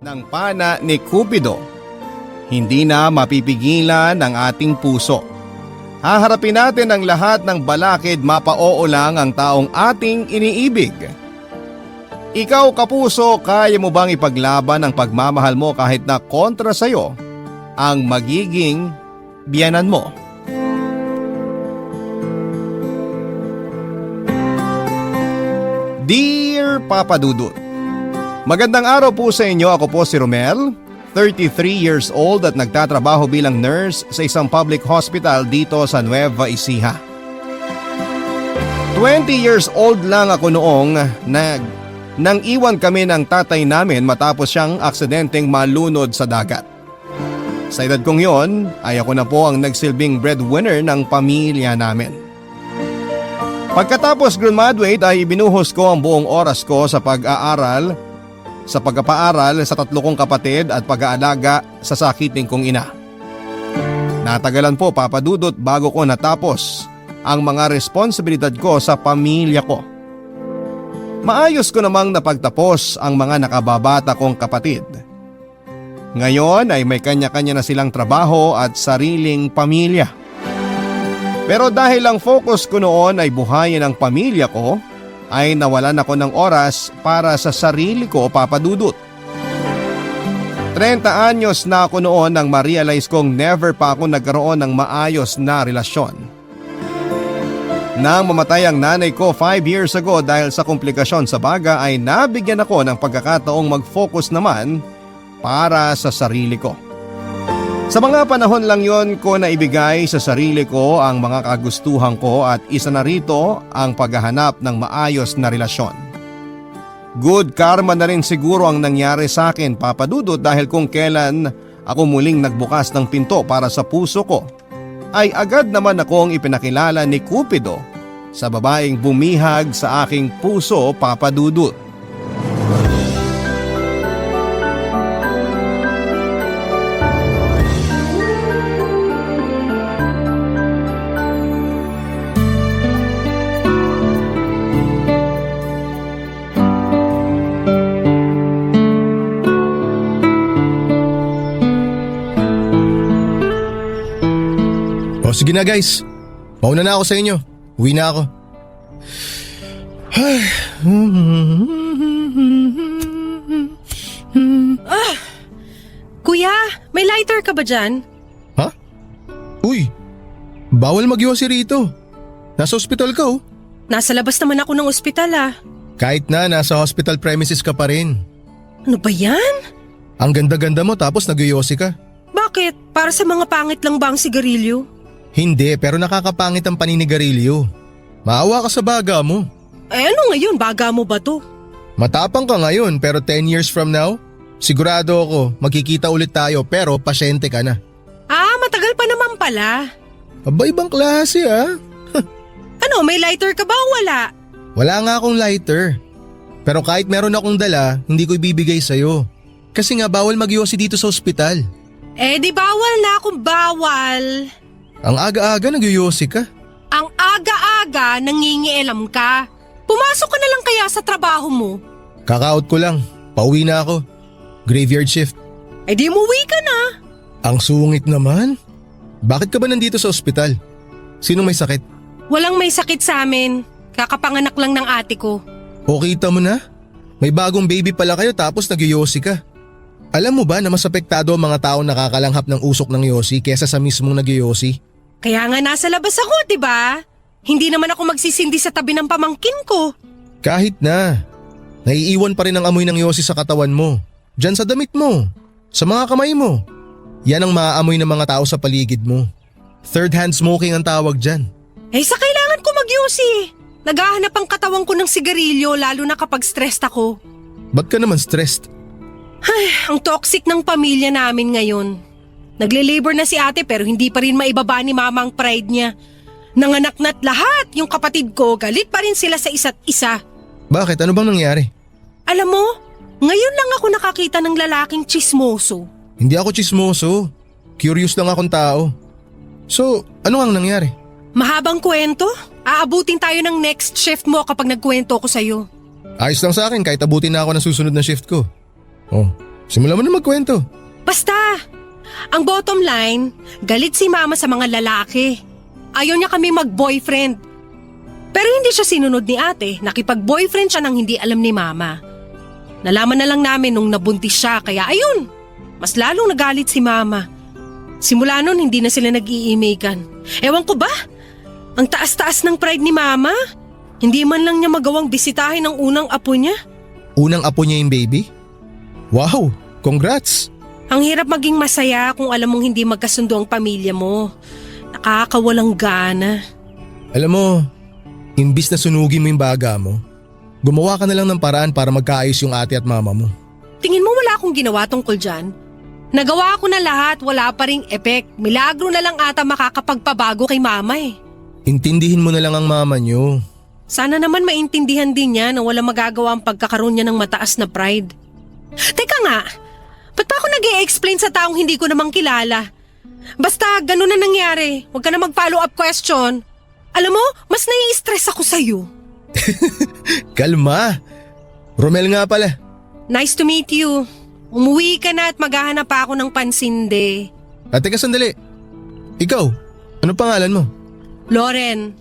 ng pana ni Cupido, hindi na mapipigilan ang ating puso. Haharapin natin ang lahat ng balakid, mapaoo lang ang taong ating iniibig. Ikaw kapuso, kaya mo bang ipaglaban ang pagmamahal mo kahit na kontra sa'yo ang magiging biyanan mo? Dear Papa Dudut, magandang araw po sa inyo. Ako po si Romel, 33 years old at nagtatrabaho bilang nurse sa isang public hospital dito sa Nueva Ecija. 20 years old lang ako noong nang iwan kami ng tatay namin matapos siyang aksidenteng malunod sa dagat. Sa edad kong yon ay ako na po ang nagsilbing breadwinner ng pamilya namin. Pagkatapos graduate ay ibinuhos ko ang buong oras ko sa pag-aaral, sa pagpapaaral sa 3 kong kapatid at pag-aalaga sa sakiting kong ina. Natagalan po, Papa Dudut, bago ko natapos ang mga responsibilidad ko sa pamilya ko. Maayos ko namang napagtapos ang mga nakababata kong kapatid. Ngayon ay may kanya-kanya na silang trabaho at sariling pamilya. Pero dahil ang focus ko noon ay buhayin ang pamilya ko, ay nawalan ako ng oras para sa sarili ko, Papa Dudut. 30 anyos na ako noon nang ma-realize kong never pa ako nagkaroon ng maayos na relasyon. Nang mamatay ang nanay ko 5 years ago dahil sa komplikasyon sa baga, ay nabigyan ako ng pagkakataong mag-focus naman para sa sarili ko. Sa mga panahon lang yon ko naibigay sa sarili ko ang mga kagustuhan ko at isa na rito ang paghahanap ng maayos na relasyon. Good karma na rin siguro ang nangyari sa akin, Papa Dudut, dahil kung kailan ako muling nagbukas ng pinto para sa puso ko, ay agad naman akong ipinakilala ni Cupido sa babaeng bumihag sa aking puso, Papa Dudut. O sige na guys, mauna na ako sa inyo. Uwi na ako. Kuya, may lighter ka ba dyan? Ha? Uy, bawal magyosi rito. Nasa ospital ka oh. Nasa labas naman ako ng ospital Kahit na nasa hospital premises ka pa rin. Ano ba yan? Ang ganda-ganda mo tapos nagyosi ka. Bakit? Para sa mga pangit lang ba ang sigarilyo? Hindi, pero nakakapangit ang paninigarilyo. Maawa ka sa baga mo. Ano ngayon? Baga mo ba to? Matapang ka ngayon pero 10 years from now, sigurado ako magkikita ulit tayo pero pasyente ka na. Matagal pa naman pala. Aba, ibang klase Ano, may lighter ka ba o wala? Wala nga akong lighter. Pero kahit meron akong dala, hindi ko ibibigay sa'yo. Kasi nga bawal magyosi dito sa ospital. Di bawal na kung bawal. Ang aga-aga nagyosi ka. Ang aga-aga nangingielam ka. Pumasok ka na lang kaya sa trabaho mo. Kaka-out ko lang. Pauwi na ako. Graveyard shift. Di umuwi ka na. Ang sungit naman. Bakit ka ba nandito sa ospital? Sinong may sakit? Walang may sakit sa amin. Kakapanganak lang ng ate ko. O kita mo na? May bagong baby pala kayo tapos nagyosi ka. Alam mo ba na mas apektado ang mga taong nakakalanghap ng usok ng yosi kesa sa mismong nagyosi? Kaya nga nasa labas ako, diba? Hindi naman ako magsisindi sa tabi ng pamangkin ko. Kahit na. Naiiwan pa rin ang amoy ng yosi sa katawan mo. Diyan sa damit mo. Sa mga kamay mo. Yan ang maaamoy ng mga tao sa paligid mo. Third hand smoking ang tawag dyan. Sa kailangan ko magyosi. Naghahanap ang katawan ko ng sigarilyo lalo na kapag stressed ako. Ba't ka naman stressed? Ang toxic ng pamilya namin ngayon. Nagle-labor na si ate pero hindi pa rin maibaba ni mama ang pride niya. Nanganak na't lahat yung kapatid ko, galit pa rin sila sa isa't isa. Bakit? Ano bang nangyari? Alam mo, ngayon lang ako nakakita ng lalaking tsismoso. Hindi ako tsismoso. Curious lang akong tao. So, ano ang nangyari? Mahabang kwento? Aabutin tayo ng next shift mo kapag nagkwento ko sa'yo. Ayos lang sa akin kahit abutin na ako ng susunod na shift ko. Oh, Simulan mo na magkwento. Basta, ang bottom line, galit si mama sa mga lalaki. Ayaw niya kami mag-boyfriend. Pero hindi siya sinunod ni ate, nakipag-boyfriend siya nang hindi alam ni mama. Nalaman na lang namin nung nabuntis siya, kaya ayun, mas lalong nagalit si mama. Simula nun, hindi na sila nag-iimikan. Ewan ko ba? Ang taas-taas ng pride ni mama. Hindi man lang niya magawang bisitahin ang unang apo niya. Unang apo niya yung baby? Wow, congrats! Ang hirap maging masaya kung alam mong hindi magkasundo ang pamilya mo. Nakakawalang gana. Alam mo, imbis na sunugin mo yung baga mo, gumawa ka na lang ng paraan para magkaayos yung ate at mama mo. Tingin mo wala akong ginawa tungkol dyan? Nagawa ko na lahat, wala pa ring epek. Milagro na lang ata makakapagpabago kay mama eh. Intindihin mo na lang ang mama niyo. Sana naman maintindihan din niya na wala magagawa ang pagkakaroon niya ng mataas na pride. Teka nga, ba't pa ako nag-i-explain sa taong hindi ko namang kilala? Basta ganun na nangyari, huwag ka na mag-follow up question. Alam mo, mas nai-stress ako sa'yo. Kalma! Romel nga pala. Nice to meet you. Umuwi ka na at maghahanap pa ako ng pansinde. Teka sandali. Ikaw, ano pangalan mo? Loren.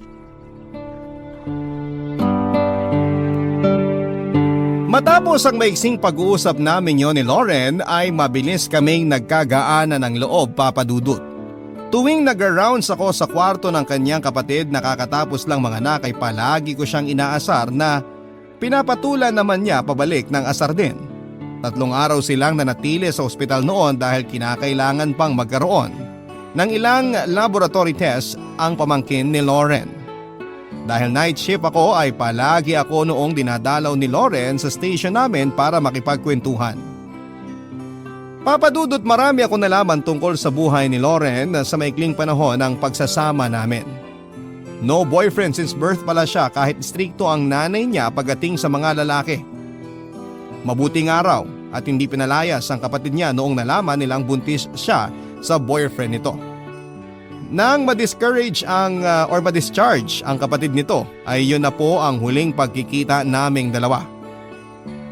Matapos ang maiksing pag-uusap namin yon ni Lauren ay mabilis kaming nagkagaanan ng loob, Papa Dudut. Tuwing nag-rounds ako sa kwarto ng kanyang kapatid nakakatapos lang mga anak ay palagi ko siyang inaasar na pinapatulan naman niya pabalik ng asar din. 3 araw silang nanatili sa ospital noon dahil kinakailangan pang magkaroon ng ilang laboratory tests ang pamangkin ni Lauren. Dahil night shift ako ay palagi ako noong dinadalaw ni Lauren sa station namin para makipagkwentuhan. Papadudot marami ako nalaman tungkol sa buhay ni Lauren sa maikling panahon ng pagsasama namin. No boyfriend since birth pala siya kahit strikto ang nanay niya pagdating sa mga lalaki. Mabuting araw at hindi pinalayas ang kapatid niya noong nalaman nilang buntis siya sa boyfriend nito. Nang ma-discharge ang kapatid nito ay yun na po ang huling pagkikita naming dalawa.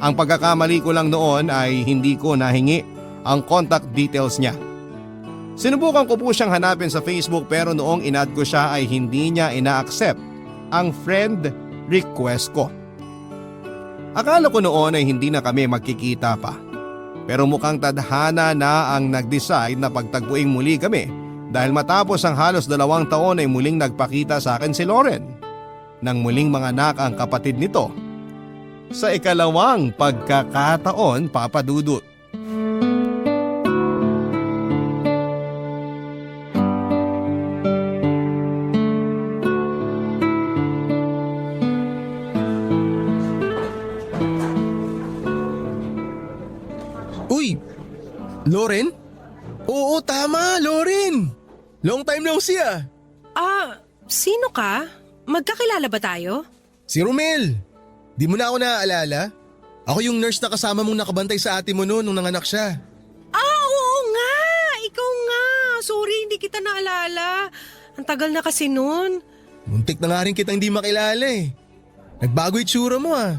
Ang pagkakamali ko lang noon ay hindi ko nahingi ang contact details niya. Sinubukan ko po siyang hanapin sa Facebook pero noong in-add ko siya ay hindi niya ina-accept ang friend request ko. Akala ko noon ay hindi na kami magkikita pa. Pero mukhang tadhana na ang nag-decide na pagtagpuing muli kami. Dahil matapos ang halos 2 taon ay muling nagpakita sa akin si Lauren. Nang muling manganak ang kapatid nito. Sa ikalawang pagkakataon, Papa Dudut. Uy! Lauren? Oo, tama, Lauren! Long time no see ah! Sino ka? Magkakilala ba tayo? Si Romel! Di mo na ako naaalala? Ako yung nurse na kasama mong nakabantay sa ate mo noon nung nanganak siya. Oo nga! Ikaw nga! Sorry, hindi kita naalala. Ang tagal na kasi nun. Muntik na nga rin kitang di makilala eh. Nagbago itsura mo ah.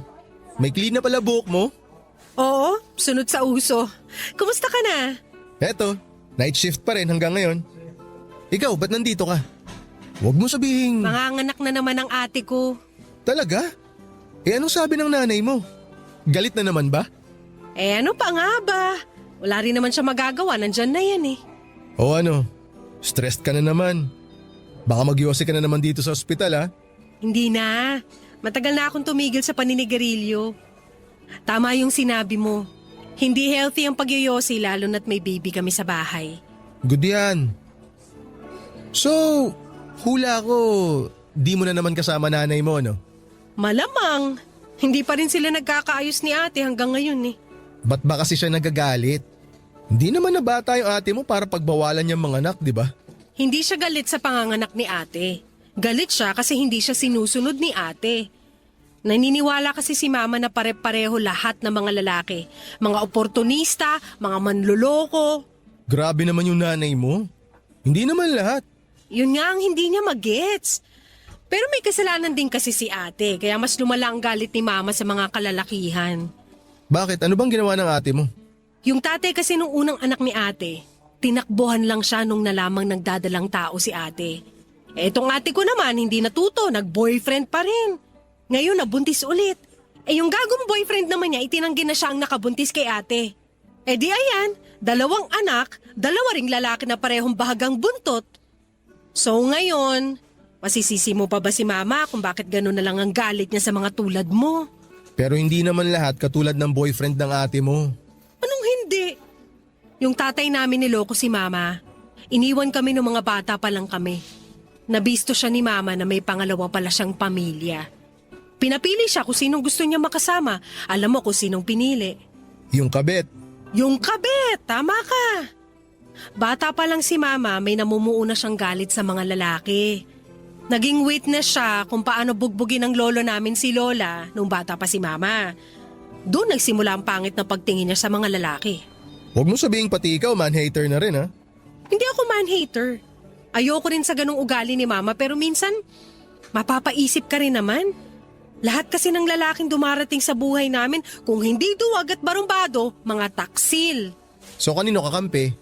May clean na pala buhok mo. Oo, sunod sa uso. Kumusta ka na? Eto, night shift pa rin hanggang ngayon. Ikaw, ba't nandito ka? Huwag mo sabihin. Manganganak na naman ang ate ko. Talaga? Anong sabi ng nanay mo? Galit na naman ba? Ano pa nga ba? Wala rin naman siya magagawa, nandyan na yan eh. O ano, stressed ka na naman. Baka magyosi ka na naman dito sa ospital ha? Hindi na. Matagal na akong tumigil sa paninigarilyo. Tama yung sinabi mo. Hindi healthy ang pagyoyosi lalo na't may baby kami sa bahay. Good yan. So, hula ko, di mo na naman kasama nanay mo, no? Malamang. Hindi pa rin sila nagkakaayos ni ate hanggang ngayon eh. Ba't ba kasi siya nagagalit? Hindi naman na bata yung ate mo para pagbawalan niyang mga anak, di ba? Hindi siya galit sa panganganak ni ate. Galit siya kasi hindi siya sinusunod ni ate. Naniniwala kasi si mama na pare-pareho lahat ng mga lalaki. Mga oportunista, mga manloloko. Grabe naman yung nanay mo. Hindi naman lahat. Yun nga ang hindi niya magets. Pero may kasalanan din kasi si ate, kaya mas lumala ang galit ni mama sa mga kalalakihan. Bakit? Ano bang ginawa ng ate mo? Yung tatay kasi nung unang anak ni ate, tinakbuhan lang siya nung nalamang nagdadalang tao si ate. Etong ate ko naman, hindi natuto, nag-boyfriend pa rin. Ngayon, nabuntis ulit. Yung gagong boyfriend naman niya, itinanggi na siya ang nakabuntis kay ate. Di ayan, 2 anak, 2 ring lalaki na parehong bahagang buntot. So ngayon, masisisi mo pa ba si mama kung bakit gano'n na lang ang galit niya sa mga tulad mo? Pero hindi naman lahat katulad ng boyfriend ng ate mo. Anong hindi? Yung tatay namin niloko si mama. Iniwan kami ng mga bata pa lang kami. Nabisto siya ni mama na may pangalawa pala siyang pamilya. Pinapili siya kung sinong gusto niya makasama. Alam mo kung sinong pinili. Yung kabet. Yung kabit, tama ka. Bata pa lang si mama, may namumuo na siyang galit sa mga lalaki. Naging witness siya kung paano bugbugin ng lolo namin si Lola nung bata pa si mama. Doon nagsimula ang pangit na pagtingin niya sa mga lalaki. Huwag mo sabihing pati ikaw man-hater na rin ha. Hindi ako man-hater. Ayoko rin sa ganung ugali ni mama pero minsan mapapaisip ka rin naman. Lahat kasi ng lalaking dumarating sa buhay namin, kung hindi duwag at barumbado, mga taksil. So kanino kakampi?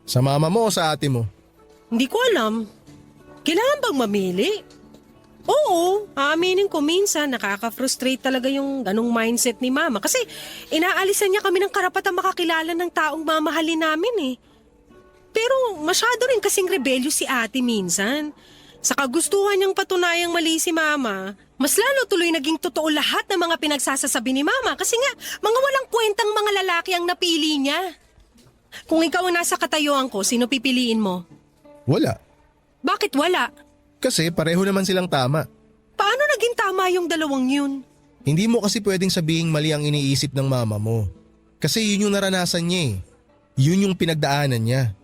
Sa mama mo o sa ate mo? Hindi ko alam. Kailangan bang mamili? Oo, aaminin ko minsan nakaka-frustrate talaga yung ganong mindset ni mama kasi inaalisan niya kami ng karapatang makakilala ng taong mamahalin namin eh. Pero masyado rin kasing rebelyo si ate minsan. Sa kagustuhan niyang patunayang mali si mama, mas lalo tuloy naging totoo lahat ng mga pinagsasasabi ni mama kasi nga mga walang kwentang mga lalaki ang napili niya. Kung ikaw ang nasa katayuan ko, sino pipiliin mo? Wala. Bakit wala? Kasi pareho naman silang tama. Paano naging tama yung 2 yun? Hindi mo kasi pwedeng sabihing mali ang iniisip ng mama mo. Kasi yun yung naranasan niya eh. Yun yung pinagdaanan niya.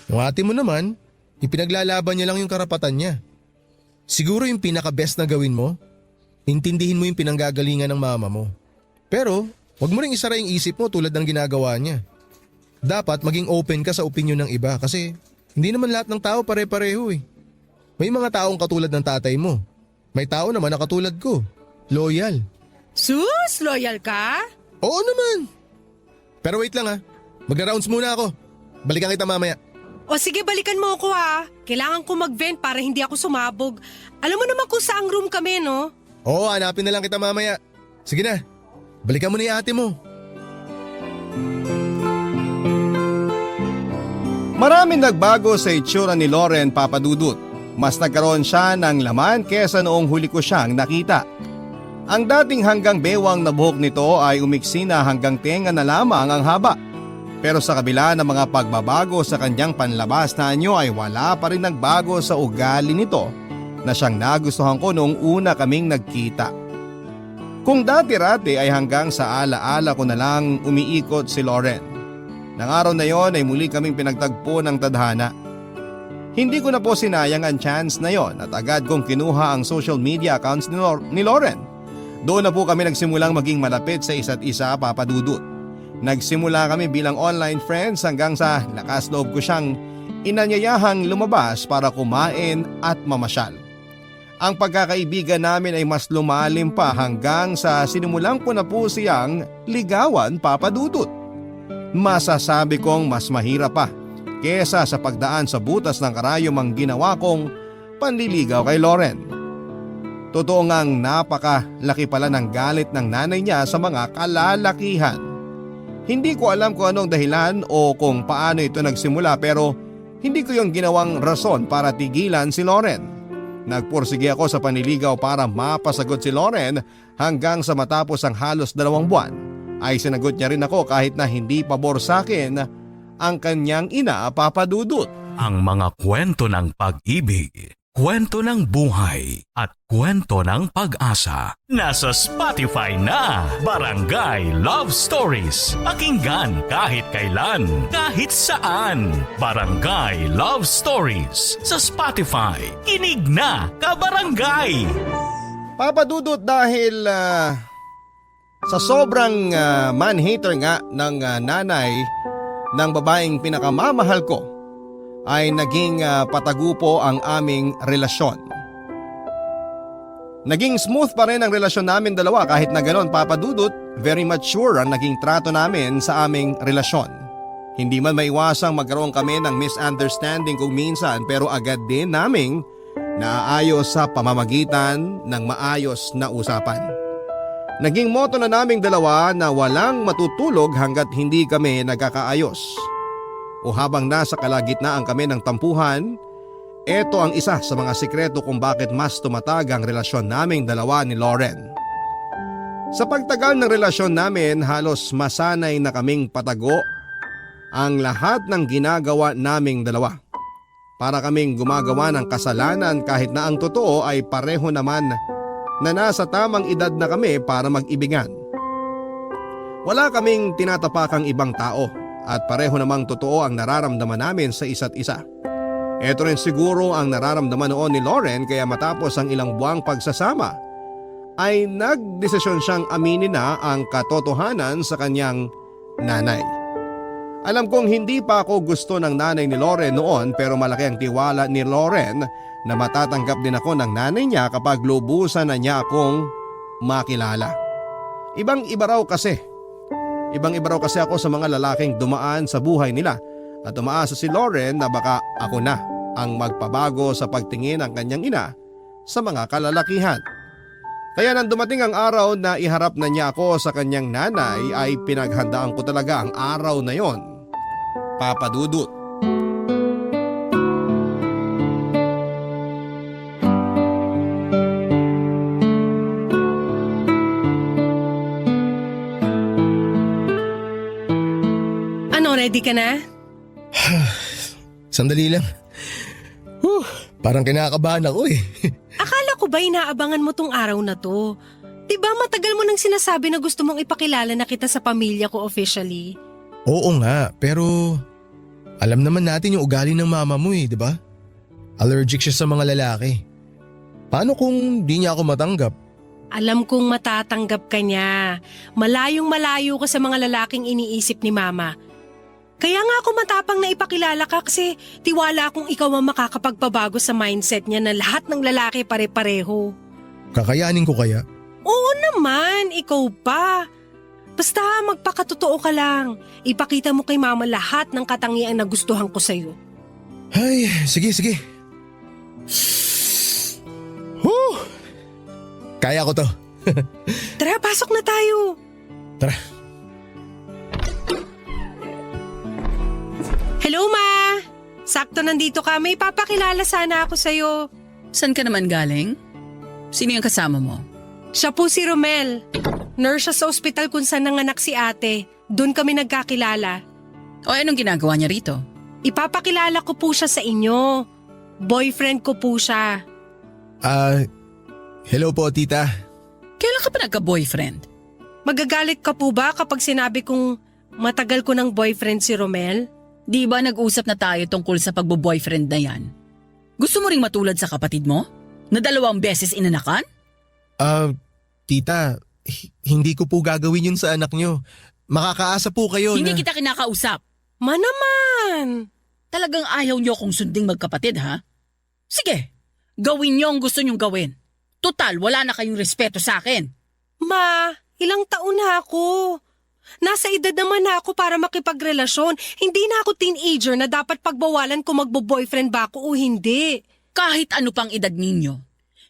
Yung ate mo naman, ipinaglalaban niya lang yung karapatan niya. Siguro yung pinaka-best na gawin mo, intindihin mo yung pinanggagalingan ng mama mo. Pero, wag mo ring isara yung isip mo tulad ng ginagawa niya. Dapat maging open ka sa opinyon ng iba kasi hindi naman lahat ng tao pare-pareho eh. May mga taong katulad ng tatay mo. May tao naman na katulad ko. Loyal. Sus, loyal ka? Oo naman. Pero wait lang ha. Magra-rounds muna ako. Balikan kita mamaya. O sige, balikan mo ako ha. Kailangan ko mag-vent para hindi ako sumabog. Alam mo naman kung saang room kami, no? Oo, hanapin na lang kita mamaya. Sige na. Balikan mo na yung ate mo. Maraming nagbago sa itsura ni Loren, Papa Dudut. Mas nagkaroon siya ng laman kesa noong huli ko siyang nakita. Ang dating hanggang bewang na buhok nito ay umiksi na hanggang tenga na lamang ang haba. Pero sa kabila ng mga pagbabago sa kanyang panlabas na anyo ay wala pa rin nagbago sa ugali nito na siyang nagustuhan ko noong una kaming nagkita. Kung dati-rati ay hanggang sa alaala ko na lang umiikot si Loren. Nang araw na yon ay muli kaming pinagtagpo ng tadhana. Hindi ko na po sinayang ang chance na yon at agad kong kinuha ang social media accounts ni Loren. Doon na po kami nagsimulang maging malapit sa isa't isa, Papa Dudut. Nagsimula kami bilang online friends hanggang sa lakas loob ko siyang inanyayahang lumabas para kumain at mamasyal. Ang pagkakaibigan namin ay mas lumalim pa hanggang sa sinimulang ko na po siyang ligawan, Papa Dudut. Masasabi kong mas mahirap pa kesa sa pagdaan sa butas ng karayom ang ginawa kong panliligaw kay Loren. Totoo ngang napakalaki pala ng galit ng nanay niya sa mga kalalakihan. Hindi ko alam kung anong dahilan o kung paano ito nagsimula pero hindi ko yung ginawang rason para tigilan si Loren. Nagpursige ako sa panliligaw para mapasagot si Loren hanggang sa matapos ang halos 2 buwan ay sinagot niya rin ako kahit na hindi pabor sa akin ang kanyang ina, Papa Dudut. Ang mga kwento ng pag-ibig, kwento ng buhay at kwento ng pag-asa. Nasa Spotify na, Barangay Love Stories. Pakinggan kahit kailan, kahit saan. Barangay Love Stories sa Spotify. Kinig na, kabarangay! Papa Dudut, dahil sa sobrang man-hater nga ng nanay ng babaeng pinakamamahal ko ay naging patago po ang aming relasyon. Naging smooth pa rin ang relasyon namin dalawa kahit na ganon, Papa Dudut, Very mature ang naging trato namin sa aming relasyon. Hindi man maiwasang magkaroon kami ng misunderstanding kung minsan pero agad din naming naaayos sa pamamagitan ng maayos na usapan. Naging motto na naming dalawa na walang matutulog hanggat hindi kami nagkakaayos. O habang nasa kalagitnaan kami ng tampuhan, ito ang isa sa mga sikreto kung bakit mas tumatag ang relasyon naming dalawa ni Lauren. Sa pagtagal ng relasyon namin, halos masanay na kaming patago ang lahat ng ginagawa naming dalawa. Para kaming gumagawa ng kasalanan kahit na ang totoo ay pareho naman na nasa tamang edad na kami para mag-ibigan. Wala kaming tinatapakang ibang tao at pareho namang totoo ang nararamdaman namin sa isa't isa. Ito rin siguro ang nararamdaman noon ni Lauren kaya matapos ang ilang buwang pagsasama ay nagdesisyon siyang aminin na ang katotohanan sa kanyang nanay. Alam kong hindi pa ako gusto ng nanay ni Lauren noon pero malaki ang tiwala ni Lauren na matatanggap din ako ng nanay niya kapag lubusan na niya akong makilala. Ibang-iba raw kasi ako sa mga lalaking dumaan sa buhay nila at umaasa si Lauren na baka ako na ang magpabago sa pagtingin ng kanyang ina sa mga kalalakihan. Kaya nang dumating ang araw na iharap na niya ako sa kanyang nanay ay pinaghandaan ko talaga ang araw na yon. Papa Dudut. Ano, ready ka na? Sandali lang. Parang kinakabahan ako eh. Akala ko ba inaabangan mo tong araw na to? Diba matagal mo nang sinasabi na gusto mong ipakilala na kita sa pamilya ko officially? Oo nga, pero alam naman natin yung ugali ng mama mo eh, di ba? Allergic siya sa mga lalaki. Paano kung di niya ako matanggap? Alam kong matatanggap ka niya. Malayong malayo ka sa mga lalaking iniisip ni mama. Kaya nga ako matapang na ipakilala ka kasi tiwala akong ikaw ang makakapagpabago sa mindset niya na lahat ng lalaki pare-pareho. Kakayanin ko kaya? Oo naman, ikaw pa. Basta magpakatotoo ka lang. Ipakita mo kay mama lahat ng katangiang nagustuhan ko sa'yo. Ay, sige. Kaya ko to. Tara, pasok na tayo. Tara. Hello, Ma! Sakto nandito ka. May papakilala sana ako sa'yo. Saan ka naman galing? Sino yung kasama mo? Siya po si Romel. Nurse siya sa ospital kung saan nanganak si ate. Doon kami nagkakilala. O anong ginagawa niya rito? Ipapakilala ko po siya sa inyo. Boyfriend ko po siya. Hello po tita. Kailan ka pa nagka-boyfriend? Magagalit ka po ba kapag sinabi kong matagal ko ng boyfriend si Romel? Di ba nag-usap na tayo tungkol sa pagbo-boyfriend na yan? Gusto mo ring matulad sa kapatid mo? Na 2 beses inanakan? Tita, hindi ko po gagawin yun sa anak nyo. Makakaasa po kayo Hindi na… kita kinakausap. Naman! Talagang ayaw niyo kong sunding magkapatid, ha? Sige, gawin niyo ang gusto niyong gawin. Total, wala na kayong respeto sa akin. Ma, ilang taon na ako. Nasa edad naman na ako para makipagrelasyon. Hindi na ako teenager na dapat pagbawalan kung magbo-boyfriend ba ako o hindi. Kahit ano pang edad ninyo,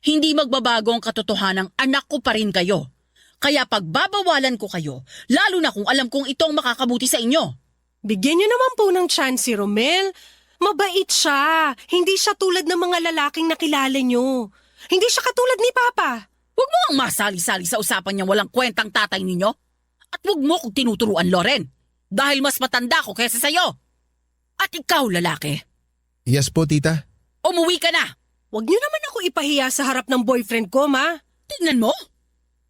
hindi magbabago ang katotohanang anak ko pa rin kayo. Kaya pagbabawalan ko kayo, lalo na kung alam kong ito ang makakabuti sa inyo. Bigyan niyo naman po ng chance si Romel. Mabait siya. Hindi siya tulad ng mga lalaking nakilala niyo. Hindi siya katulad ni Papa. Huwag mo ang masali-sali sa usapan niya walang kwentang tatay ninyo. At huwag mo kong tinuturuan, Loren. Dahil mas matanda ko kaysa sa'yo. At ikaw, lalaki. Yes po tita. Umuwi ka na. Huwag niyo naman ako ipahiya sa harap ng boyfriend ko, Ma. Tingnan mo.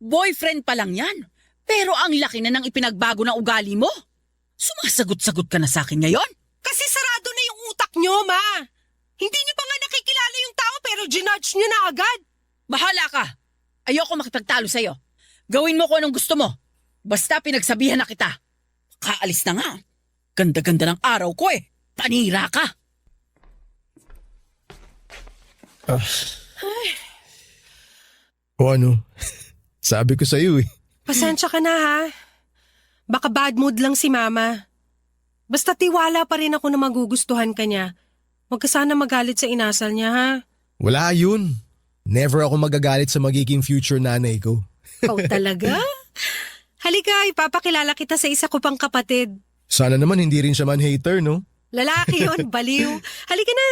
Boyfriend pa lang yan. Pero ang laki na ng ipinagbago ng ugali mo. Sumasagot-sagot ka na sa akin ngayon? Kasi sarado na yung utak niyo, Ma. Hindi niyo pa nga nakikilala yung tao pero ginudge niyo na agad. Bahala ka. Ayoko makipagtalo sa'yo. Gawin mo kung anong gusto mo. Basta pinagsabihan na kita. Kaalis na nga. Ganda-ganda ng araw ko eh. Panira ka. O ano? Sabi ko sa'yo eh. Pasensya ka na ha. Baka bad mood lang si Mama. Basta tiwala pa rin ako na magugustuhan ka niya. Huwag ka sana magalit sa inasal niya ha. Wala yun. Never ako magagalit sa magiging future nanay ko. Ikaw talaga? Halika, ipapakilala kita sa isa ko pang kapatid. Sana naman hindi rin siya man hater, no? Lalaki yun, baliw. Halika na.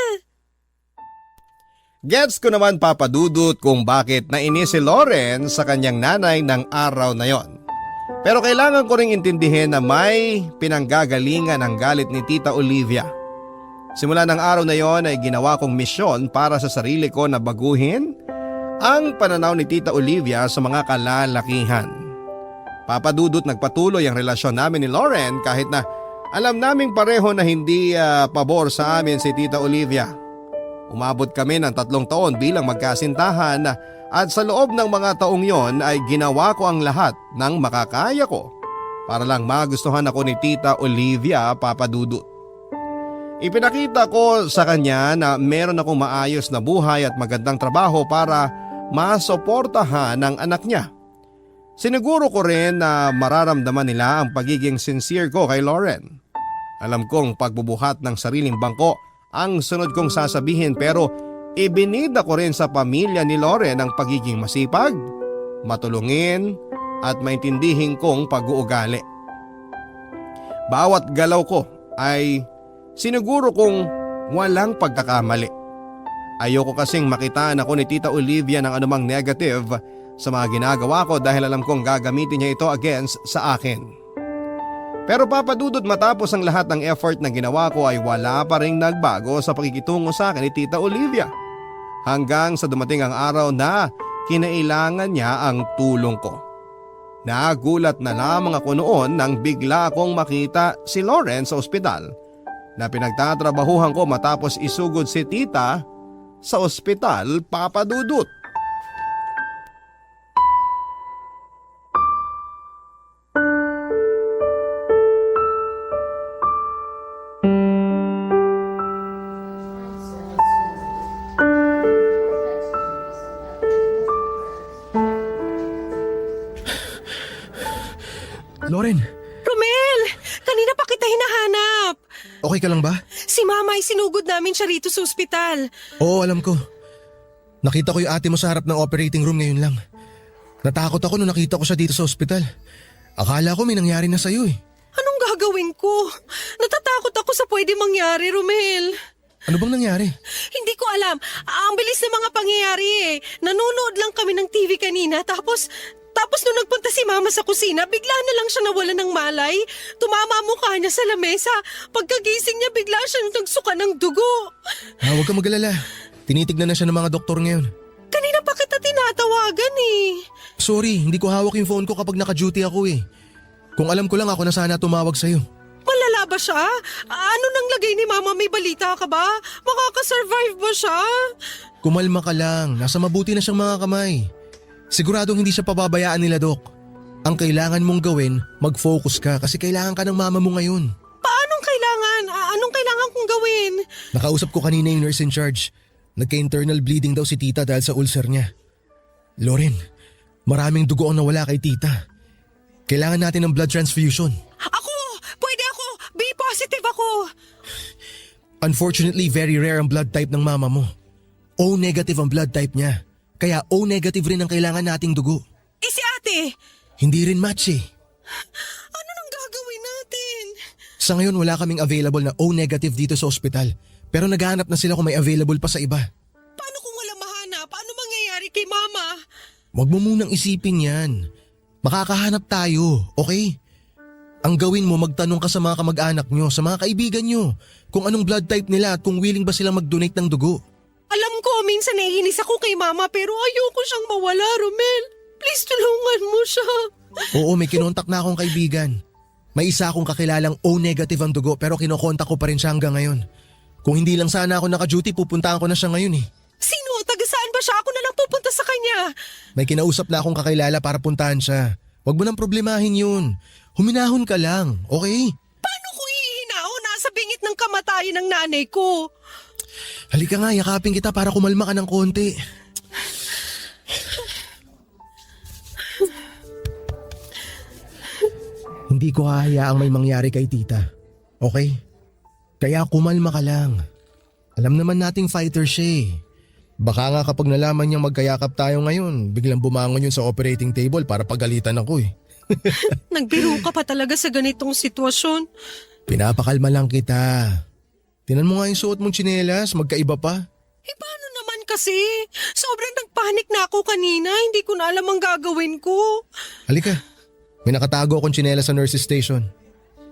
Gets ko naman papadudot kung bakit nainis si Lauren sa kanyang nanay ng araw na yon. Pero kailangan ko ring intindihin na may pinanggagalingan ang galit ni Tita Olivia. Simula ng araw na yon ay ginawa kong misyon para sa sarili ko na baguhin ang pananaw ni Tita Olivia sa mga kalalakihan. Papadudot nagpatuloy ang relasyon namin ni Lauren kahit na alam naming pareho na hindi pabor sa amin si Tita Olivia. Umabot kami ng 3 taon bilang magkasintahan at sa loob ng mga taong yon ay ginawa ko ang lahat ng makakaya ko para lang magustuhan ako ni Tita Olivia, Papadudot. Ipinakita ko sa kanya na meron akong maayos na buhay at magandang trabaho para masuportahan ang anak niya. Siniguro ko rin na mararamdaman nila ang pagiging sincere ko kay Lauren. Alam kong pagbubuhat ng sariling bangko ang sunod kong sasabihin pero ibinida ko rin sa pamilya ni Lauren ang pagiging masipag, matulungin at maintindihin kong pag-uugali. Bawat galaw ko ay siniguro kong walang pagkakamali. Ayoko kasing makitaan ako ni Tita Olivia ng anumang negative sa mga ginagawa ko dahil alam kong gagamitin niya ito against sa akin. Pero Papadudot, matapos ang lahat ng effort na ginawa ko ay wala pa ring nagbago sa pakikitungo sa akin ni Tita Olivia. Hanggang sa dumating ang araw na kinailangan niya ang tulong ko. Nagulat na lamang ako noon nang bigla akong makita si Lauren sa ospital na pinagtatrabahuhan ko matapos isugod si Tita sa ospital, Papadudot. Lauren, Romel! Kanina pa kita hinahanap. okay ka lang ba? Si Mama ay sinugod namin siya rito sa ospital. Oo, alam ko. Nakita ko yung ate mo sa harap ng operating room ngayon lang. Natakot ako nung nakita ko siya dito sa ospital. Akala ko may nangyari na sa'yo eh. Anong gagawin ko? Natatakot ako sa pwede mangyari, Romel. Ano bang nangyari? Hindi ko alam. Ang bilis ng mga pangyayari eh. Nanonood lang kami ng TV kanina tapos nung nagpunta si Mama sa kusina, bigla na lang siya nawala ng malay. Tumama ang mukha niya sa lamesa. Pagkagising niya, bigla siya nagsuka ng dugo. Huwag ka mag-alala. Tinitignan na siya ng mga doktor ngayon. Kanina pa kita tinatawagan eh. Sorry, hindi ko hawak yung phone ko kapag naka-duty ako eh. Kung alam ko lang ako na sana tumawag sa'yo. Malala ba siya? Ano nang lagay ni Mama? May balita ka ba? Makakasurvive ba siya? Kumalma ka lang. Nasa mabuti na siyang mga kamay. Siguradong hindi siya pababayaan nila, Dok. Ang kailangan mong gawin, mag-focus ka kasi kailangan ka ng mama mo ngayon. Paanong kailangan? Anong kailangan kong gawin? Nakausap ko kanina yung nurse in charge. Nagka-internal bleeding daw si tita dahil sa ulcer niya. Lauren, maraming dugo ang nawala kay tita. Kailangan natin ng blood transfusion. Ako! Pwede ako! B positive ako! Unfortunately, very rare ang blood type ng mama mo. O negative ang blood type niya. Kaya O negative rin ang kailangan nating dugo. Eh si ate! Hindi rin match eh. Ano nang gagawin natin? Sa ngayon wala kaming available na O negative dito sa ospital. Pero naghahanap na sila kung may available pa sa iba. Paano kung wala mahanap? Ano mangyayari kay Mama? Huwag mo munang isipin yan. Makakahanap tayo, okay? Ang gawin mo, magtanong ka sa mga kamag-anak nyo, sa mga kaibigan nyo, kung anong blood type nila at kung willing ba silang mag-donate ng dugo. Alam ko, minsan naiinis ako kay Mama pero ayoko siyang mawala, Romel. Please tulungan mo siya. Oo, may kinontak na akong kaibigan. May isa akong kakilalang O negative ang dugo pero kinokontak ko pa rin siya hanggang ngayon. Kung hindi lang sana ako naka-duty, pupuntahan ko na siya ngayon eh. Sino? Taga saan ba siya? Ako na lang pupunta sa kanya. May kinausap na akong kakilala para puntahan siya. Huwag mo nang problemahin yun. Huminahon ka lang, okay? Paano ko hihinahon? Nasa bingit ng kamatayan ng nanay ko. Halika nga, yakapin kita para kumalma ka ng konti. Hindi ko hahayaang may mangyari kay tita. Okay? Kaya kumalma ka lang. Alam naman nating fighter siya eh. Baka nga kapag nalaman niyang magkayakap tayo ngayon, biglang bumangon yun sa operating table para pagalitan ako eh. Nagbiro ka pa talaga sa ganitong sitwasyon. Pinapakalma lang kita. Tinan mo nga yung suot mong tsinelas, magkaiba pa. Eh paano naman kasi? Sobrang nagpanik na ako kanina. Hindi ko na alam ang gagawin ko. Halika, may nakatago akong tsinelas sa nurse's station.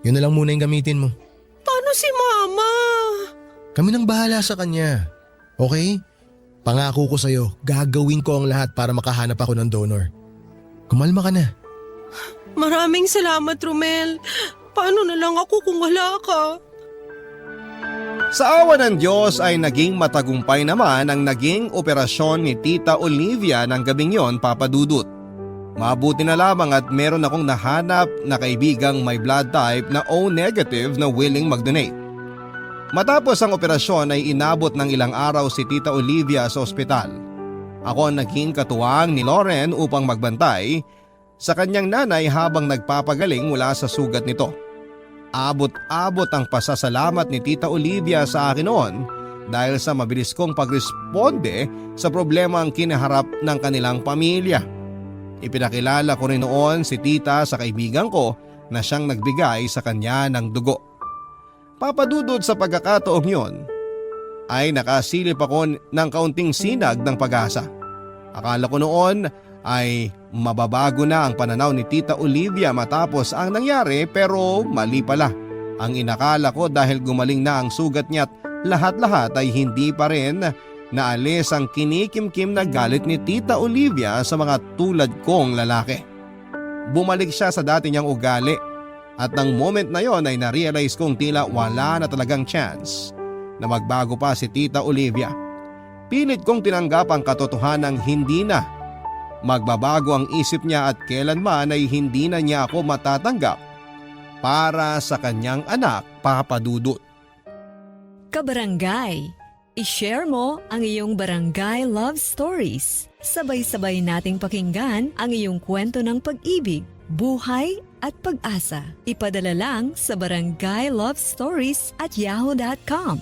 Yun na lang muna yung gamitin mo. Paano si Mama? Kami nang bahala sa kanya. Okay? Pangako ko sa'yo, gagawin ko ang lahat para makahanap ako ng donor. Kumalma ka na. Maraming salamat, Romel. Paano na lang ako kung wala ka? Sa awa ng Diyos ay naging matagumpay naman ang naging operasyon ni Tita Olivia ng gabing yon, Papa Dudut. Mabuti na lamang at meron akong nahanap na kaibigang may blood type na O negative na willing mag-donate. Matapos ang operasyon ay inabot ng ilang araw si Tita Olivia sa ospital. Ako ang naging katuwang ni Lauren upang magbantay sa kanyang nanay habang nagpapagaling mula sa sugat nito. Abot-abot ang pasasalamat ni Tita Olivia sa akin noon dahil sa mabilis kong pagresponde sa problema ang kinaharap ng kanilang pamilya. Ipinakilala ko rin noon si Tita sa kaibigan ko na siyang nagbigay sa kanya ng dugo. Papadudod sa pagkakataong yon ay nakasilip ako ng kaunting sinag ng pag-asa. Akala ko noon ay mababago na ang pananaw ni Tita Olivia matapos ang nangyari pero mali pala. Ang inakala ko dahil gumaling na ang sugat niya at lahat-lahat ay hindi pa rin naalis ang kinikimkim na galit ni Tita Olivia sa mga tulad kong lalaki. Bumalik siya sa dati niyang ugali at ng moment na yon ay na-realize kong tila wala na talagang chance na magbago pa si Tita Olivia. Pilit kong tinanggap ang katotohanang hindi na magbabago ang isip niya at kailanman ay hindi na niya ako matatanggap para sa kanyang anak, Papa Dudut. Kabarangay, i-share mo ang iyong barangay love stories. Sabay-sabay nating pakinggan ang iyong kwento ng pag-ibig, buhay at pag-asa. Ipadala lang sa barangaylovestories@yahoo.com.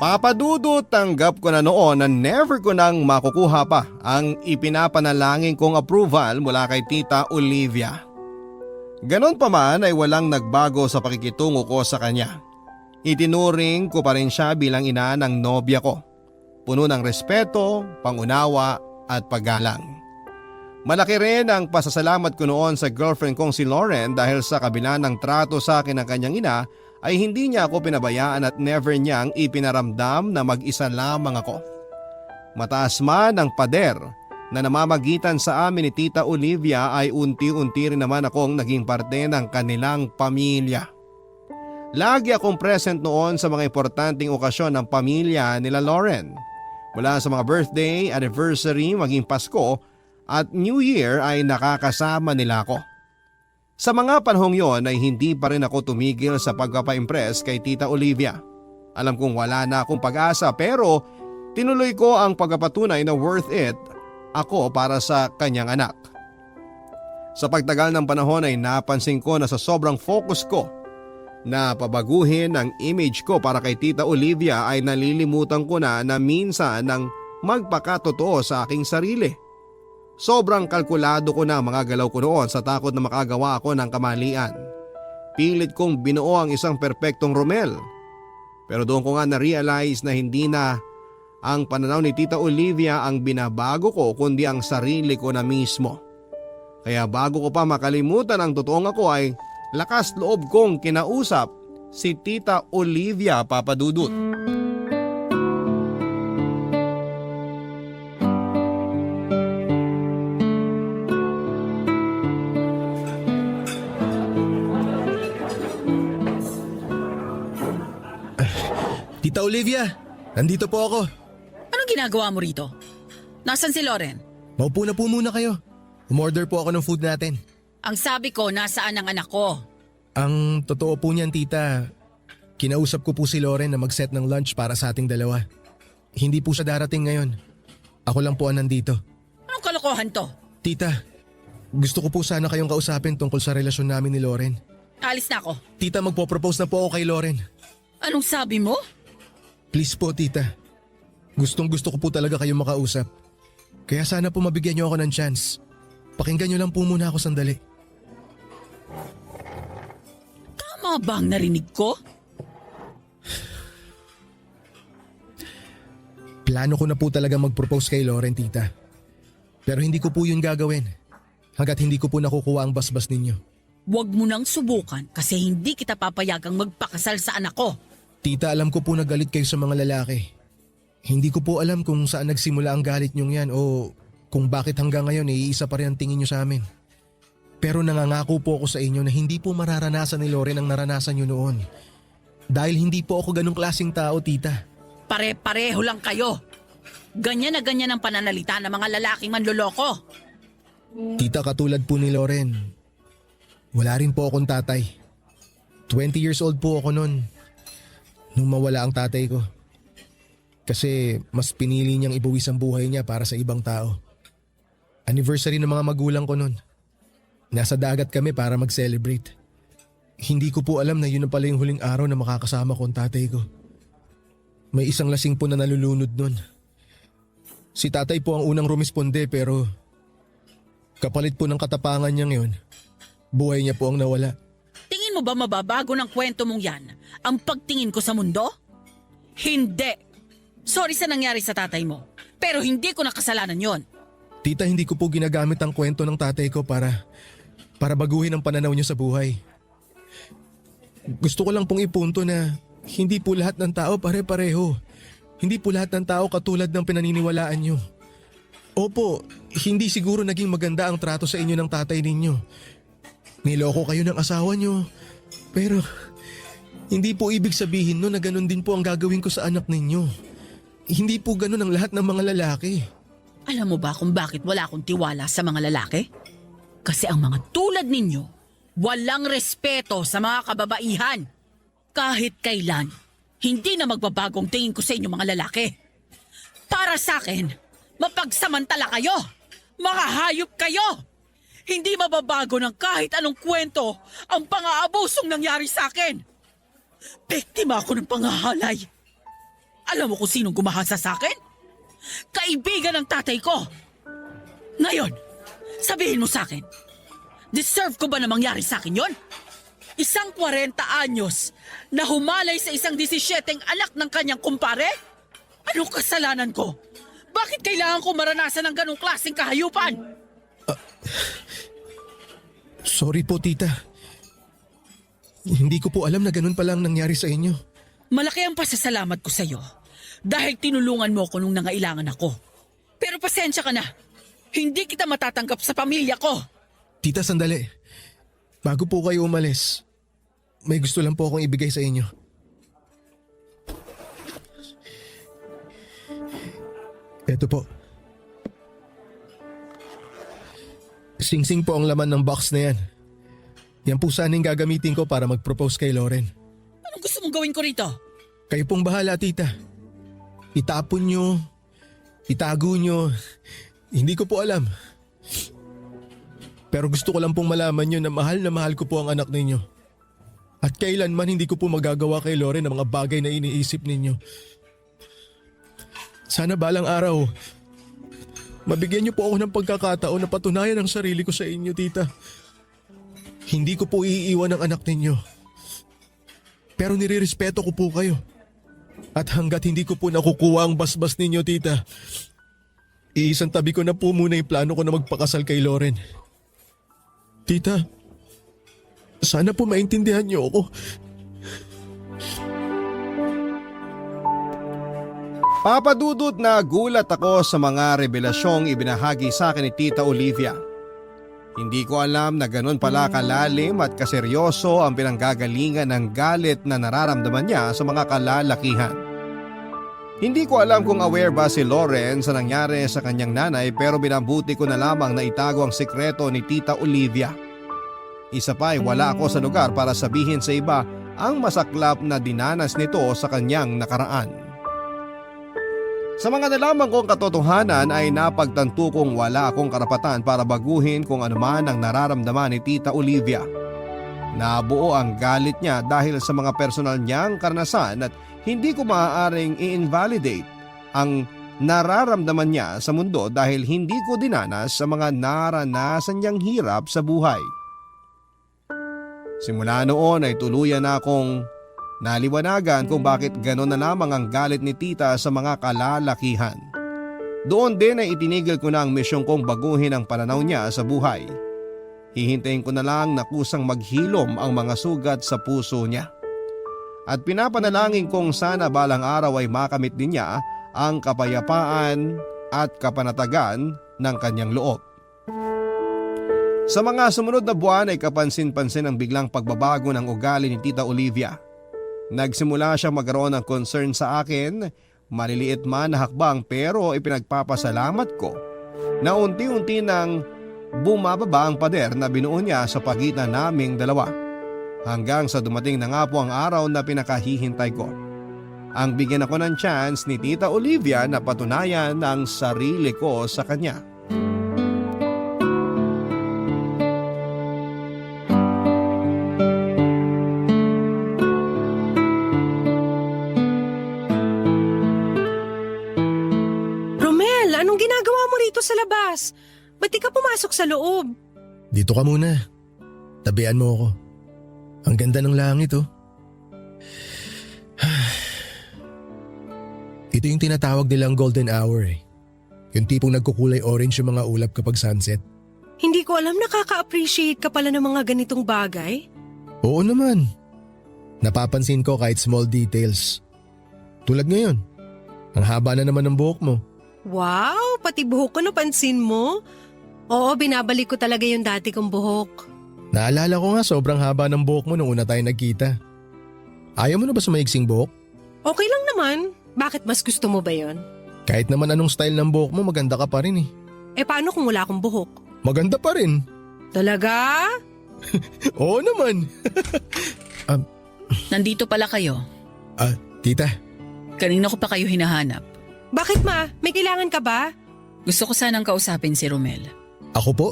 Papa Dudut, tanggap ko na noon na never ko nang makukuha pa ang ipinapanalangin kong approval mula kay Tita Olivia. Ganon pa man ay walang nagbago sa pakikitungo ko sa kanya. Itinuring ko pa rin siya bilang ina ng nobya ko. Puno ng respeto, pangunawa at paggalang. Malaki rin ang pasasalamat ko noon sa girlfriend kong si Lauren dahil sa kabila ng trato sa akin ng kanyang ina ay hindi niya ako pinabayaan at never niyang ipinaramdam na mag-isa lamang ako. Mataas man ang pader na namamagitan sa amin ni Tita Olivia ay unti-unti rin naman akong naging parte ng kanilang pamilya. Lagi akong present noon sa mga importanteng okasyon ng pamilya nila Lauren. Mula sa mga birthday, anniversary, maging Pasko at New Year ay nakakasama nila ako. Sa mga panahong yon ay hindi pa rin ako tumigil sa pagpapa-impress kay Tita Olivia. Alam kong wala na akong pag-asa pero tinuloy ko ang pagpapatunay na worth it ako para sa kanyang anak. Sa pagtagal ng panahon ay napansin ko na sa sobrang focus ko na pabaguhin ang image ko para kay Tita Olivia ay nalilimutan ko na minsan ng magpakatotoo sa aking sarili. Sobrang kalkulado ko na ang mga galaw ko noon sa takot na makagawa ako ng kamalian. Pilit kong binuo ang isang perpektong Romel. Pero doon ko nga na-realize na hindi na ang pananaw ni Tita Olivia ang binabago ko kundi ang sarili ko na mismo. Kaya bago ko pa makalimutan ang totoong ako ay lakas loob kong kinausap si Tita Olivia, Papa Dudut. Tita Olivia, nandito po ako. Anong ginagawa mo rito? Nasaan si Lauren? Maupo na po muna kayo. Umorder po ako ng food natin. Ang sabi ko, nasaan ang anak ko? Ang totoo po niyan, tita, kinausap ko po si Lauren na mag-set ng lunch para sa ating dalawa. Hindi po siya darating ngayon. Ako lang po ang nandito. Anong kalokohan to? Tita, Gusto ko po sana kayong kausapin tungkol sa relasyon namin ni Loren. Alis na ako. Tita, magpo-propose na po ako kay Loren. Anong sabi mo? Please po, tita. Gustong gusto ko po talaga kayong makausap. Kaya sana po mabigyan niyo ako ng chance. Pakinggan niyo lang po muna ako sandali. Tama ba ang narinig ko? Plano ko na po talaga mag-propose kay Loren, tita. Pero hindi ko po yun gagawin. Hanggat hindi ko po nakukuha ang basbas ninyo. Huwag mo nang subukan kasi hindi kita papayagang magpakasal sa anak ko. Tita, alam ko po na galit kayo sa mga lalaki. Hindi ko po alam kung saan nagsimula ang galit niyong yan o kung bakit hanggang ngayon iisa pa rin ang tingin niyo sa amin. Pero nangangako po ako sa inyo na hindi po mararanasan ni Loren ang naranasan niyo noon. Dahil hindi po ako ganong klaseng tao, tita. Pare-pareho lang kayo. Ganyan na ganyan ang pananalita ng mga lalaking manloloko. Tita, katulad po ni Loren, wala rin po akong tatay. 20 years old po ako noon nung mawala ang tatay ko. Kasi mas pinili niyang ibuwis ang buhay niya para sa ibang tao. Anniversary ng mga magulang ko noon. Nasa dagat kami para mag-celebrate. Hindi ko po alam na yun na pala yung huling araw na makakasama ko ang tatay ko. May isang lasing po na nalulunod nun. Si tatay po ang unang rumisponde pero kapalit po ng katapangan niya ngayon, buhay niya po ang nawala. Tingin mo ba mababago ng kwento mong yan ang pagtingin ko sa mundo? Hindi. Sorry sa nangyari sa tatay mo, pero hindi ko nakasalanan yon. Tita, hindi ko po ginagamit ang kwento ng tatay ko para baguhin ang pananaw niyo sa buhay. Gusto ko lang pong ipunto na hindi po lahat ng tao pare-pareho. Hindi po lahat ng tao katulad ng pinaniniwalaan niyo. Opo, hindi siguro naging maganda ang trato sa inyo ng tatay ninyo. Niloko kayo ng asawa niyo. Pero hindi po ibig sabihin no na ganun din po ang gagawin ko sa anak ninyo. Hindi po ganun ang lahat ng mga lalaki. Alam mo ba kung bakit wala akong tiwala sa mga lalaki? Kasi ang mga tulad ninyo, walang respeto sa mga kababaihan. Kahit kailan, hindi na magbabagong tingin ko sa inyo mga lalaki. Para sa akin, mapagsamantala kayo. Mga hayop kayo. Hindi mababago ng kahit anong kwento ang pang-aabusong nangyari sa akin. Biktima ako ng pangahalay. Alam mo kung sinong gumahasa sa akin? Kaibigan ng tatay ko. Ngayon, sabihin mo sa akin, deserve ko ba na mangyari sa akin yon? Isang 40 anyos na humalay sa isang 17 anak ng kanyang kumpare? Anong kasalanan ko? Bakit kailangan ko maranasan ng ganong klaseng kahayupan? Sorry po, tita. Hindi ko po alam na ganun pala ang nangyari sa inyo. Malaki ang pasasalamat ko sa iyo dahil tinulungan mo ko nung nangailangan ako. Pero pasensya ka na. Hindi kita matatanggap sa pamilya ko. Tita, sandali. Bago po kayo umalis, may gusto lang po akong ibigay sa inyo. Ito po. Sing-sing po ang laman ng box na yan. Yan po sana yung gagamitin ko para mag-propose kay Loren. Anong gusto mong gawin ko rito? Kayo pong bahala, tita. Itapon nyo, itago nyo, hindi ko po alam. Pero gusto ko lang pong malaman nyo na mahal ko po ang anak ninyo. At kailanman hindi ko po magagawa kay Loren ang mga bagay na iniisip ninyo. Sana balang araw, mabigyan niyo po ako ng pagkakataon na patunayan ang sarili ko sa inyo, tita. Hindi ko po iiwan ang anak ninyo. Pero nirirespeto ko po kayo. At hanggat hindi ko po nakukuha ang basbas ninyo, tita, iisang tabi ko na po muna yung plano ko na magpakasal kay Loren. Tita, sana po maintindihan niyo ako. Papadudot na gulat ako sa mga revelasyong ibinahagi sa akin ni Tita Olivia. Hindi ko alam na ganun pala kalalim at kaseryoso ang pinanggagalingan ng galit na nararamdaman niya sa mga kalalakihan. Hindi ko alam kung aware ba si Loren sa nangyari sa kanyang nanay pero binabuti ko na lamang na itago ang sikreto ni Tita Olivia. Isa pa ay wala ako sa lugar para sabihin sa iba ang masaklap na dinanas nito sa kanyang nakaraan. Sa mga nalaman kong katotohanan ay napagtanto kong wala akong karapatan para baguhin kung anuman ang nararamdaman ni Tita Olivia. Nabuo ang galit niya dahil sa mga personal niyang karanasan at hindi ko maaaring i-invalidate ang nararamdaman niya sa mundo dahil hindi ko dinanas sa mga naranasan niyang hirap sa buhay. Simula noon ay tuluyan na akong naliwanagan kung bakit gano'n na lamang ang galit ni Tita sa mga kalalakihan. Doon din ay itinigil ko na ang misyong kong baguhin ang pananaw niya sa buhay. Hihintayin ko na lang na kusang maghilom ang mga sugat sa puso niya. At pinapanalangin kong sana balang araw ay makamit din niya ang kapayapaan at kapanatagan ng kanyang loob. Sa mga sumunod na buwan ay kapansin-pansin ang biglang pagbabago ng ugali ni Tita Olivia. Nagsimula siya magkaroon ng concern sa akin, maliliit man na hakbang pero ipinagpapasalamat ko na unti-unti nang bumababa ang pader na binuo niya sa pagitan naming dalawa. Hanggang sa dumating na nga po ang araw na pinakahihintay ko. Ang bigyan ako ng chance ni Tita Olivia na patunayan ang sarili ko sa kanya. Sa labas. Ba't di ka pumasok sa loob? Dito ka muna. Tabihan mo ako. Ang ganda ng langit oh. Ito yung tinatawag nilang golden hour eh. Yung tipong nagkukulay orange yung mga ulap kapag sunset. Hindi ko alam nakaka-appreciate ka pala ng mga ganitong bagay. Oo naman. Napapansin ko kahit small details. Tulad ngayon. Ang haba na naman ng buhok mo. Wow, pati buhok ko napansin mo. Oo, binabalik ko talaga yung dati kong buhok. Naalala ko nga sobrang haba ng buhok mo nung una tayo nagkita. Ayaw mo na ba sa maiksing buhok? Okay lang naman. Bakit mas gusto mo ba yon? Kahit naman anong style ng buhok mo, maganda ka pa rin eh. Eh paano kung wala akong buhok? Maganda pa rin. Talaga? Oo naman. Nandito pala kayo. Tita. Kanina ko pa kayo hinahanap. Bakit ma? May kailangan ka ba? Gusto ko sanang kausapin si Romel. Ako po?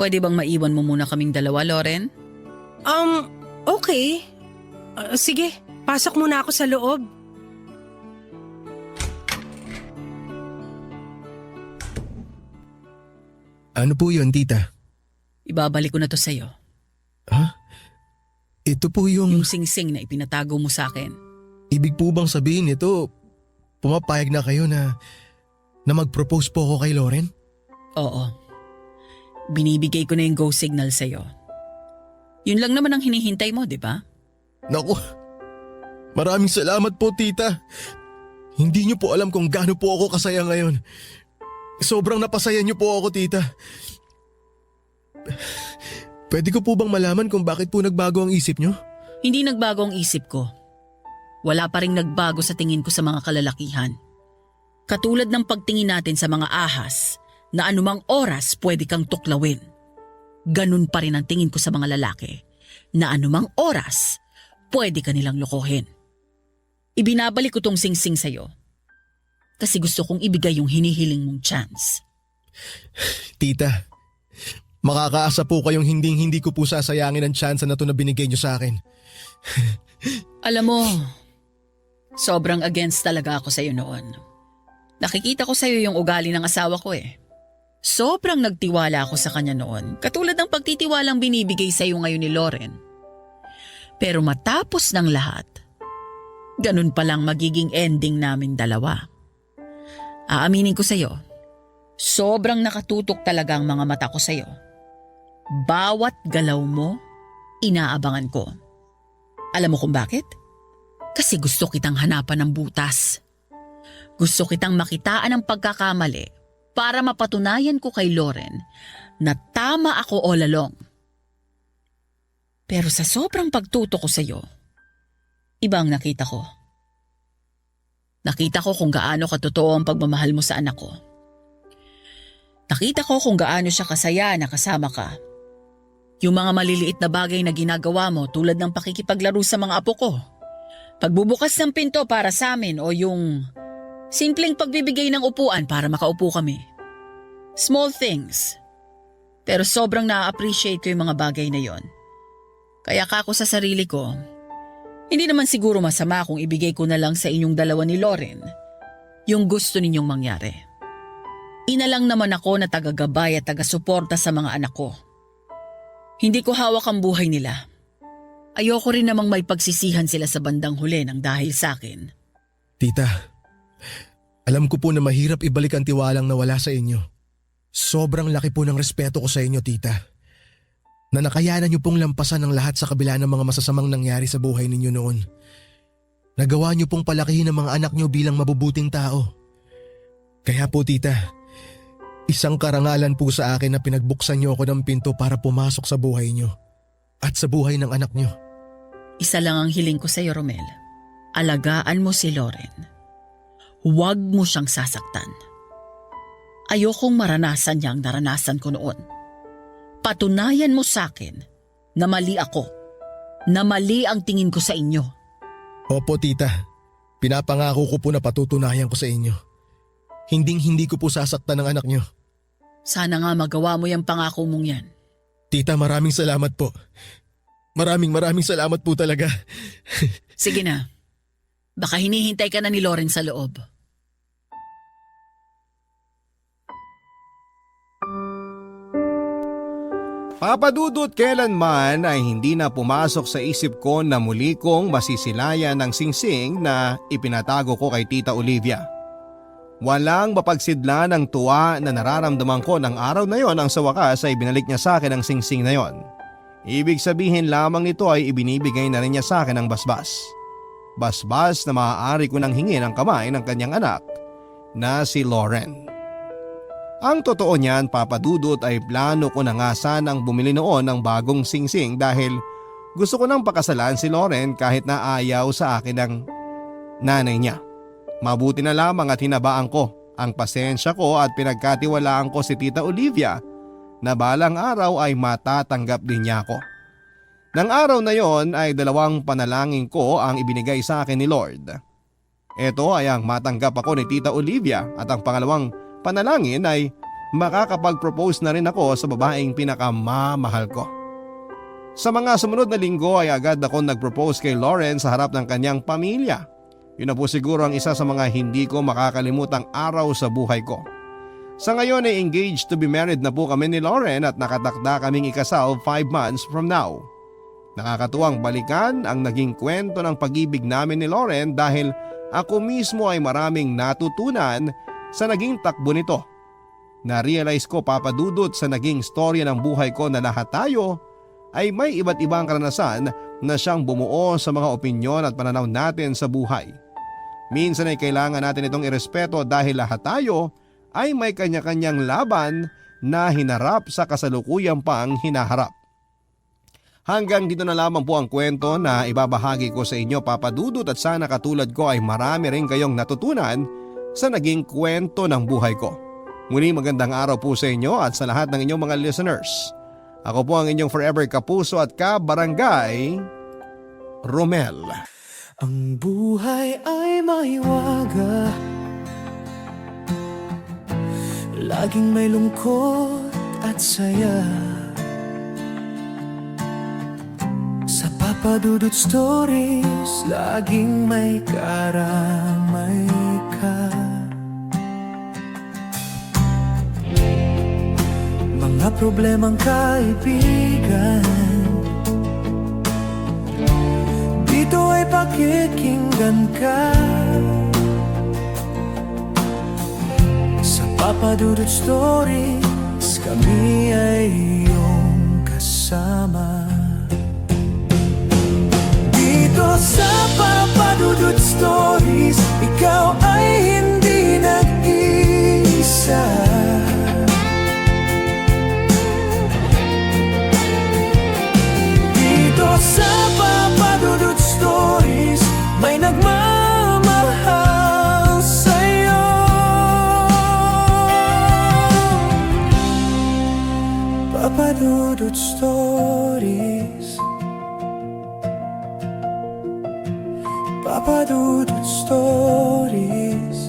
Pwede bang maiwan mo muna kaming dalawa, Loren? Okay. Sige, pasok muna ako sa loob. Ano po yun, tita? Ibabalik ko na to sa'yo. Ha? Ito po Yung singsing na ipinatago mo sa akin. Ibig po bang sabihin ito, pumapayag na kayo na mag-propose po ako kay Loren? Oo. Binibigay ko na yung go signal sa'yo. Yun lang naman ang hinihintay mo, di ba? Naku, maraming salamat po tita. Hindi niyo po alam kung gaano po ako kasaya ngayon. Sobrang napasaya niyo po ako tita. Pwede ko po bang malaman kung bakit po nagbago ang isip niyo? Hindi nagbago ang isip ko. Wala pa rin nagbago sa tingin ko sa mga kalalakihan. Katulad ng pagtingin natin sa mga ahas na anumang oras pwede kang tuklawin. Ganun pa rin ang tingin ko sa mga lalaki na anumang oras pwede ka nilang lokohin. Ibinabalik ko tong singsing sa'yo kasi gusto kong ibigay yung hinihiling mong chance. Tita, makakaasa po kayong hindi ko po sasayangin ang chance na ito na binigay niyo sa akin. Alam mo, sobrang against talaga ako sa'yo noon. Nakikita ko sa'yo yung ugali ng asawa ko eh. Sobrang nagtiwala ako sa kanya noon, katulad ng pagtitiwalang binibigay sa'yo ngayon ni Loren. Pero matapos ng lahat, ganun palang magiging ending namin dalawa. Aaminin ko sa'yo, sobrang nakatutok talaga ang mga mata ko sa'yo. Bawat galaw mo, inaabangan ko. Alam mo kung bakit? Kasi gusto kitang hanapan ng butas. Gusto kitang makitaan ng pagkakamali para mapatunayan ko kay Loren na tama ako all along. Pero sa sobrang pagtuto ko sa'yo, iba ang nakita ko. Nakita ko kung gaano katotoo ang pagmamahal mo sa anak ko. Nakita ko kung gaano siya kasaya na kasama ka. Yung mga maliliit na bagay na ginagawa mo tulad ng pakikipaglaro sa mga apo ko. Pagbubukas ng pinto para sa amin o yung Simpleng pagbibigay ng upuan para makaupo kami. Small things. Pero sobrang na-appreciate ko yung mga bagay na yon. Kaya kako sa sarili ko, hindi naman siguro masama kung ibigay ko na lang sa inyong dalawa ni Lauren yung gusto ninyong mangyari. Ina lang naman ako na tagagabay at taga-suporta sa mga anak ko. Hindi ko hawak ang buhay nila. Ayoko rin namang may pagsisihan sila sa bandang huli ng dahil sa akin. Tita, alam ko po na mahirap ibalik ang tiwalang nawala sa inyo. Sobrang laki po ng respeto ko sa inyo, tita. Na nakayanan niyo pong lampasan ang lahat sa kabila ng mga masasamang nangyari sa buhay ninyo noon. Nagawa niyo pong palakihin ang mga anak niyo bilang mabubuting tao. Kaya po, tita, isang karangalan po sa akin na pinagbuksan niyo ako ng pinto para pumasok sa buhay niyo at sa buhay ng anak niyo. Isa lang ang hiling ko sa iyo, Romel. Alagaan mo si Lauren. Huwag mo siyang sasaktan. Ayokong maranasan niya ang naranasan ko noon. Patunayan mo sa akin na mali ako, na mali ang tingin ko sa inyo. Opo, tita. Pinapangako ko po na patutunayan ko sa inyo. Hinding-hindi ko po sasaktan ng anak niyo. Sana nga magawa mo yung pangako mong yan. Tita, maraming salamat po. Maraming salamat po talaga. Sige na. Baka hinihintay ka na ni Lauren sa loob. Papadudot kailanman ay hindi na pumasok sa isip ko na muli kong masisilayan ng singsing na ipinatago ko kay Tita Olivia. Walang mapagsidla ng tuwa na nararamdaman ko ng araw na yon ang sa wakas ay binalik niya sa akin ang singsing na yon. Ibig sabihin lamang nito ay ibinibigay na rin niya sa akin ang basbas. Basbas na maaari ko nang hingin ang kamay ng kanyang anak na si Lauren. Ang totoo niyan, Papadudot, ay plano ko na nga sanang bumili noon ng bagong singsing dahil gusto ko nang pakasalan si Lauren kahit na ayaw sa akin ng nanay niya. Mabuti na lamang at hinabaan ko ang pasensya ko at pinagkatiwalaan ko si Tita Olivia na balang araw ay matatanggap din niya ako. Nang araw na yon ay 2 panalangin ko ang ibinigay sa akin ni Lord. Ito ay ang matanggap ako ni Tita Olivia at ang pangalawang panalangin ay makakapag-propose na rin ako sa babaeng pinakamamahal ko. Sa mga sumunod na linggo ay agad ako nag-propose kay Lauren sa harap ng kanyang pamilya. Yun na po siguro ang isa sa mga hindi ko makakalimutang araw sa buhay ko. Sa ngayon ay engaged to be married na po kami ni Lauren at nakatakda kaming ikasal 5 months from now. Nakakatuwang balikan ang naging kwento ng pag-ibig namin ni Lauren dahil ako mismo ay maraming natutunan sa naging takbo nito. Na-realize ko, Papadudot, sa naging storya ng buhay ko na lahat tayo ay may iba't ibang karanasan na siyang bumuo sa mga opinyon at pananaw natin sa buhay. Minsan ay kailangan natin itong irespeto dahil lahat tayo ay may kanya-kanyang laban na hinarap sa kasalukuyang pang hinaharap. Hanggang dito na lamang po ang kwento na ibabahagi ko sa inyo, Papadudot, at sana katulad ko ay marami rin kayong natutunan sa naging kwento ng buhay ko. Muli magandang araw po sa inyo at sa lahat ng inyong mga listeners. Ako po ang inyong forever kapuso at kabarangay, Romel. Ang buhay ay mahiwaga, laging may lungkot at saya. Sa Papadudot Stories, laging may karamay ka. Mga problemang kaibigan, dito ay pakikinggan ka. Sa Papadudot Stories, kami ay iyong kasama. Dito sa Papadudot Stories, ikaw ay hindi nag-iisa. Dito sa Papadudot Stories, may nagmamahal sa'yo. Papadudot Stories, Papadudot Stories.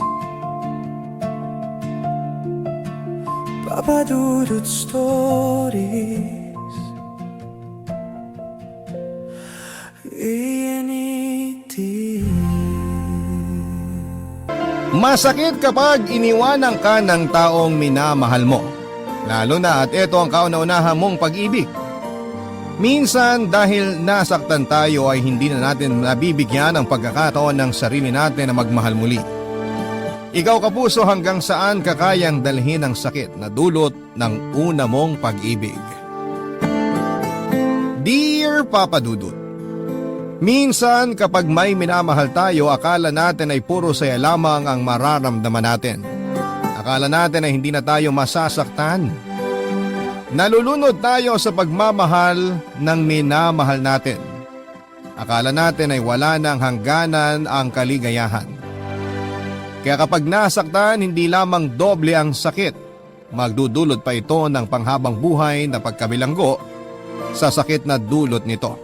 Papadudod Stories. Masakit kapag iniwanan ka ng taong minamahal mo. Lalo na at ito ang kauna-unahan mong pag-ibig. Minsan dahil nasaktan tayo ay hindi na natin nabibigyan ang pagkakataon ng sarili natin na magmahal muli. Ikaw kapuso, hanggang saan ka kayang dalhin ang sakit na dulot ng una mong pag-ibig? Dear Papa Dudut, minsan kapag may minamahal tayo, akala natin ay puro saya lamang ang mararamdaman natin. Akala natin ay hindi na tayo masasaktan. Nalulunod tayo sa pagmamahal ng minamahal natin. Akala natin ay wala nang hangganan ang kaligayahan. Kaya kapag nasaktan, hindi lamang doble ang sakit, magdudulot pa ito ng panghabang buhay na pagkabilanggo sa sakit na dulot nito.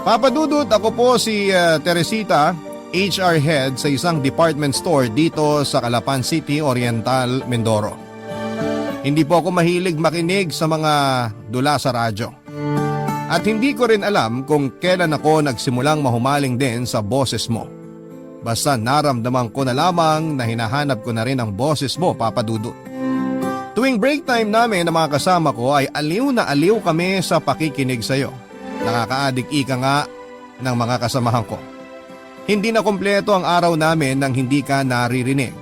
Papa Dudut, ako po si Teresita, HR Head sa isang department store dito sa Calapan City, Oriental, Mindoro. Hindi po ako mahilig makinig sa mga dula sa radyo. At hindi ko rin alam kung kailan ako nagsimulang mahumaling din sa boses mo. Basta naramdaman ko na lamang na hinahanap ko na rin ang boses mo, Papa Dudut. Tuwing break time namin ng mga kasama ko ay aliw na aliw kami sa pakikinig sa iyo. Nakakaadik ika nga ng mga kasamahan ko. Hindi na kumpleto ang araw namin nang hindi ka naririnig.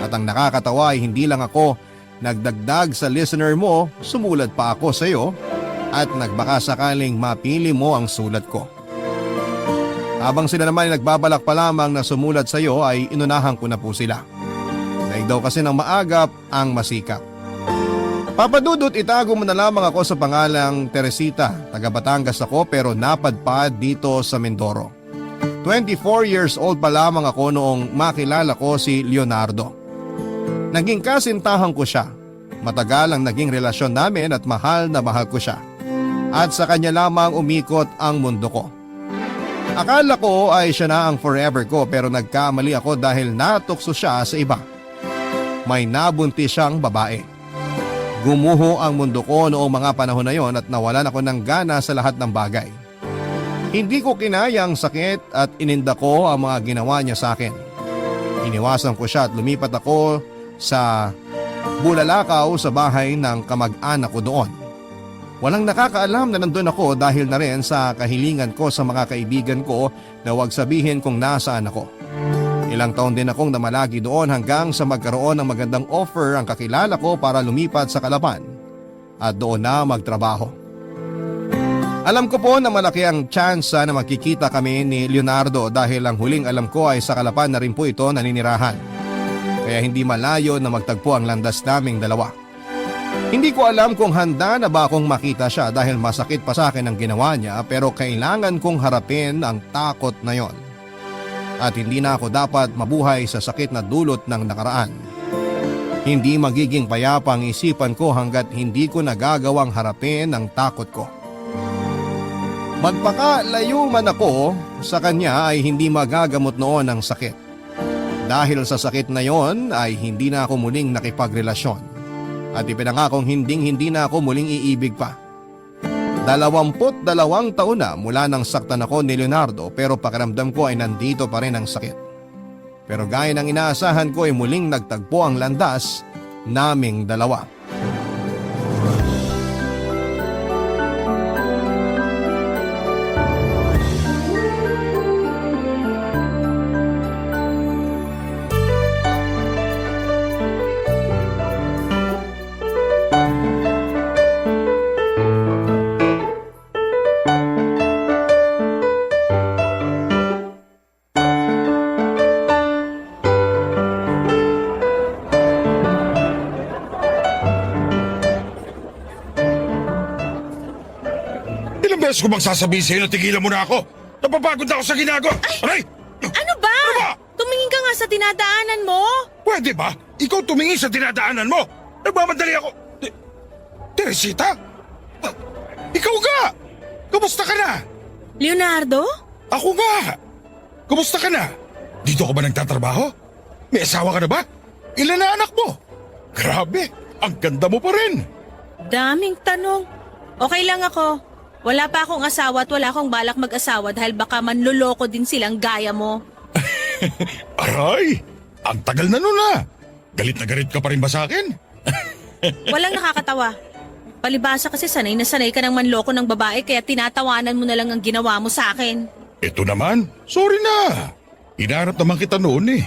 At ang nakakatawa ay hindi lang ako nagdagdag sa listener mo, sumulat pa ako sa iyo at nagbaka sakaling mapili mo ang sulat ko. Habang sila naman ay nagbabalak pa lamang na sumulat sa iyo ay inunahan ko na po sila. Dahil daw kasi ng maagap ang masikap. Papa Dudut, itago mo na lamang ako sa pangalang Teresita. Taga Batangas ako pero napadpad dito sa Mindoro. 24 years old pa lamang ako noong makilala ko si Leonardo. Naging kasintahan ko siya. Matagal ang naging relasyon namin at mahal na mahal ko siya. At sa kanya lamang umikot ang mundo ko. Akala ko ay siya na ang forever ko pero nagkamali ako dahil natukso siya sa iba. May nabuntis siyang babae. Gumuho ang mundo ko noong mga panahon na yon at nawalan ako ng gana sa lahat ng bagay. Hindi ko kinaya ang sakit at ininda ko ang mga ginawa niya sa akin. Iniwasan ko siya at lumipat ako sa Bulalakaw sa bahay ng kamag-anak ko doon. Walang nakakaalam na nandun ako dahil na rin sa kahilingan ko sa mga kaibigan ko na huwag sabihin kung nasaan ako. Ilang taon din akong namalagi doon hanggang sa magkaroon ng magandang offer ang kakilala ko para lumipat sa Calapan at doon na magtrabaho. Alam ko po na malaki ang tsansa na magkikita kami ni Leonardo dahil ang huling alam ko ay sa Calapan na rin po ito naninirahan. Kaya hindi malayo na magtagpo ang landas naming dalawa. Hindi ko alam kung handa na ba akong makita siya dahil masakit pa sa akin ang ginawa niya pero kailangan kong harapin ang takot na yon. At hindi na ako dapat mabuhay sa sakit na dulot ng nakaraan. Hindi magiging payapa ang isipan ko hanggat hindi ko nagagawang harapin ang takot ko. Magpakalayo man ako sa kanya ay hindi magagamot noon ang sakit. Dahil sa sakit na yon ay hindi na ako muling nakipagrelasyon. At ipinangakong hindi na ako muling iibig pa. 22 taon na mula nang saktan ako ni Leonardo pero pakiramdam ko ay nandito pa rin ang sakit. Pero gaya ng inaasahan ko ay muling nagtagpo ang landas naming dalawa. Ilang beses ko bang sasabihin sa'yo na tigilan mo na ako? Napapagod na ako sa ginagawa. Aray! Ano ba? Ano ba? Tumingin ka nga sa dinadaanan mo. Pwede ba? Ikaw tumingin sa dinadaanan mo. Nagmamadali ako. Teresita? Ikaw ga! Kumusta ka na? Leonardo? Ako nga! Kumusta ka na? Dito ka ba nagtatrabaho? May asawa ka na ba? Ilan na anak mo? Grabe, ang ganda mo pa rin. Daming tanong. Okay lang ako. Wala pa akong asawa at wala akong balak mag-asawa dahil baka manloloko din silang gaya mo. Aray, ang tagal na nun ah. Galit na galit ka pa rin ba sa akin? Walang nakakatawa. Palibasa kasi sanay na sanay ka ng manloko ng babae kaya tinatawanan mo na lang ang ginawa mo sa akin. Ito naman, sorry na. Hinahanap naman kita noon eh.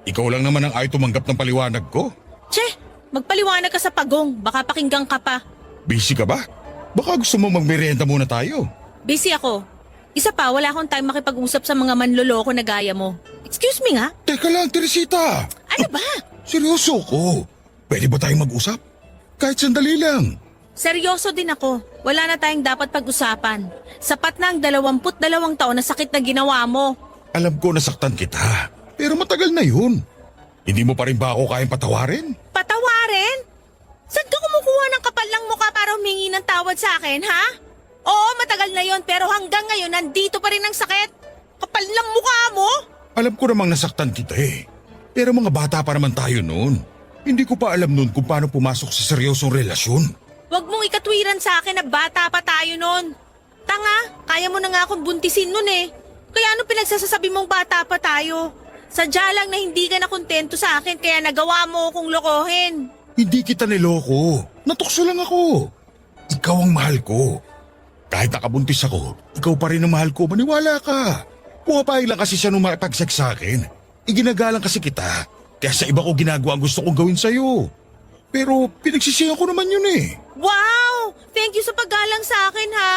Ikaw lang naman ang ayaw tumanggap ng paliwanag ko. Che, magpaliwanag ka sa pagong. Baka pakinggan ka pa. Busy ka ba? Baka gusto mo magmerienda muna tayo. Busy ako. Isa pa, wala akong time makipag-usap sa mga manloloko na gaya mo. Excuse me nga. Teka lang, Teresita. Ano ba? Seryoso ko. Pwede ba tayong mag-usap? Kahit sandali lang. Seryoso din ako. Wala na tayong dapat pag-usapan. Sapat na ang 22 taon na sakit na ginawa mo. Alam ko nasaktan kita. Pero matagal na yun. Hindi mo pa rin ba ako kayang patawarin? Patawarin? Saan ka kumukuha ng kapal ng mukha para humingi ng tawad sa akin, ha? Oo, matagal na yon pero hanggang ngayon nandito pa rin ang sakit. Kapal ng mukha mo? Alam ko namang nasaktan kita eh. Pero mga bata pa naman tayo noon. Hindi ko pa alam noon kung paano pumasok sa seryosong relasyon. Huwag mong ikatwiran sa akin na bata pa tayo noon. Tanga, kaya mo na nga akong buntisin noon eh. Kaya ano pinagsasasabi mong bata pa tayo? Sadya lang na hindi ka na kontento sa akin kaya nagawa mo akong lokohin. Hindi kita niloko. Natukso lang ako. Ikaw ang mahal ko. Kahit nakabuntis ako, ikaw pa rin ang mahal ko. Maniwala ka. Pumapayag lang kasi siya nung makipag-sex sa akin. Iginagalang kasi kita. Kaya sa iba ko ginagawa ang gusto kong gawin sa'yo. Pero pinagsisihan ko naman yun eh. Wow! Thank you sa paggalang sa akin ha.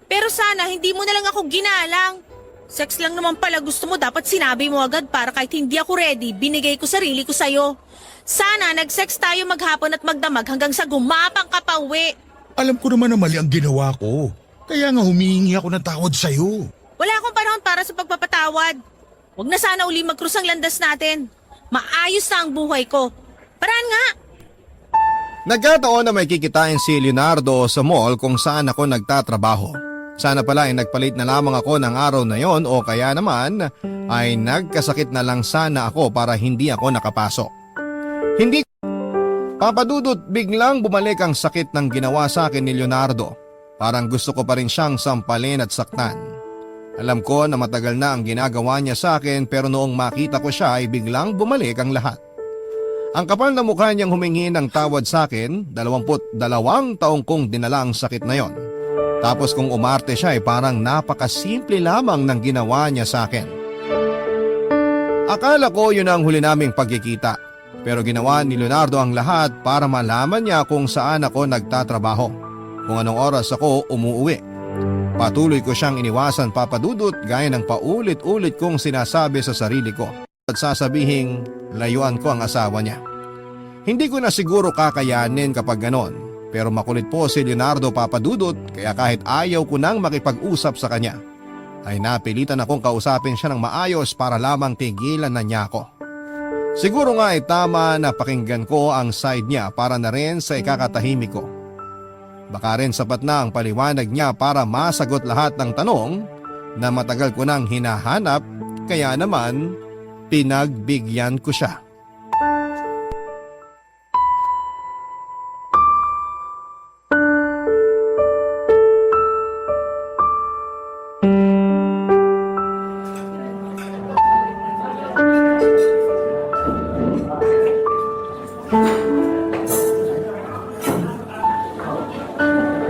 Pero sana hindi mo na lang ako ginalang. Sex lang naman pala gusto mo, dapat sinabi mo agad para kahit hindi ako ready, binigay ko sarili ko sa'yo. Sana nag-sex tayo maghapon at magdamag hanggang sa gumapang ka pa uwi. Alam ko naman na mali ang ginawa ko. Kaya nga humihingi ako ng tawad sa'yo. Wala akong panahon para sa pagpapatawad. Huwag na sana uli mag-cross ang landas natin. Maayos na ang buhay ko. Paraan nga! Nagkataon na may kikitain si Leonardo sa mall kung saan ako nagtatrabaho. Sana pala ay nagpalit na lamang ako ng araw na yon o kaya naman ay nagkasakit na lang sana ako para hindi ako nakapasok. Hindi Papadudot, biglang bumalik ang sakit ng ginawa sa akin ni Leonardo. Parang gusto ko pa rin siyang sampalin at saktan. Alam ko na matagal na ang ginagawa niya sa akin pero noong makita ko siya ay biglang bumalik ang lahat. Ang kapal na mukha niyang humingi ng tawad sa akin, 22 taong kong dinala ang sakit na yon. Tapos kung umarte siya ay parang napakasimple lamang ng ginawa niya sa akin. Akala ko yun ang huli naming pagkikita. Pero ginawa ni Leonardo ang lahat para malaman niya kung saan ako nagtatrabaho, kung anong oras ako umuuwi. Patuloy ko siyang iniwasan papadudot gaya ng paulit-ulit kong sinasabi sa sarili ko at sasabihing layuan ko ang asawa niya. Hindi ko na siguro kakayanin kapag ganon, pero makulit po si Leonardo papadudot kaya kahit ayaw ko nang makipag-usap sa kanya, ay napilitan akong kausapin siya ng maayos para lamang tigilan na niya ako. Siguro nga ay tama na pakinggan ko ang side niya para na rin sa ikakatahimik ko. Baka rin sapat na ang paliwanag niya para masagot lahat ng tanong na matagal ko nang hinahanap kaya naman pinagbigyan ko siya.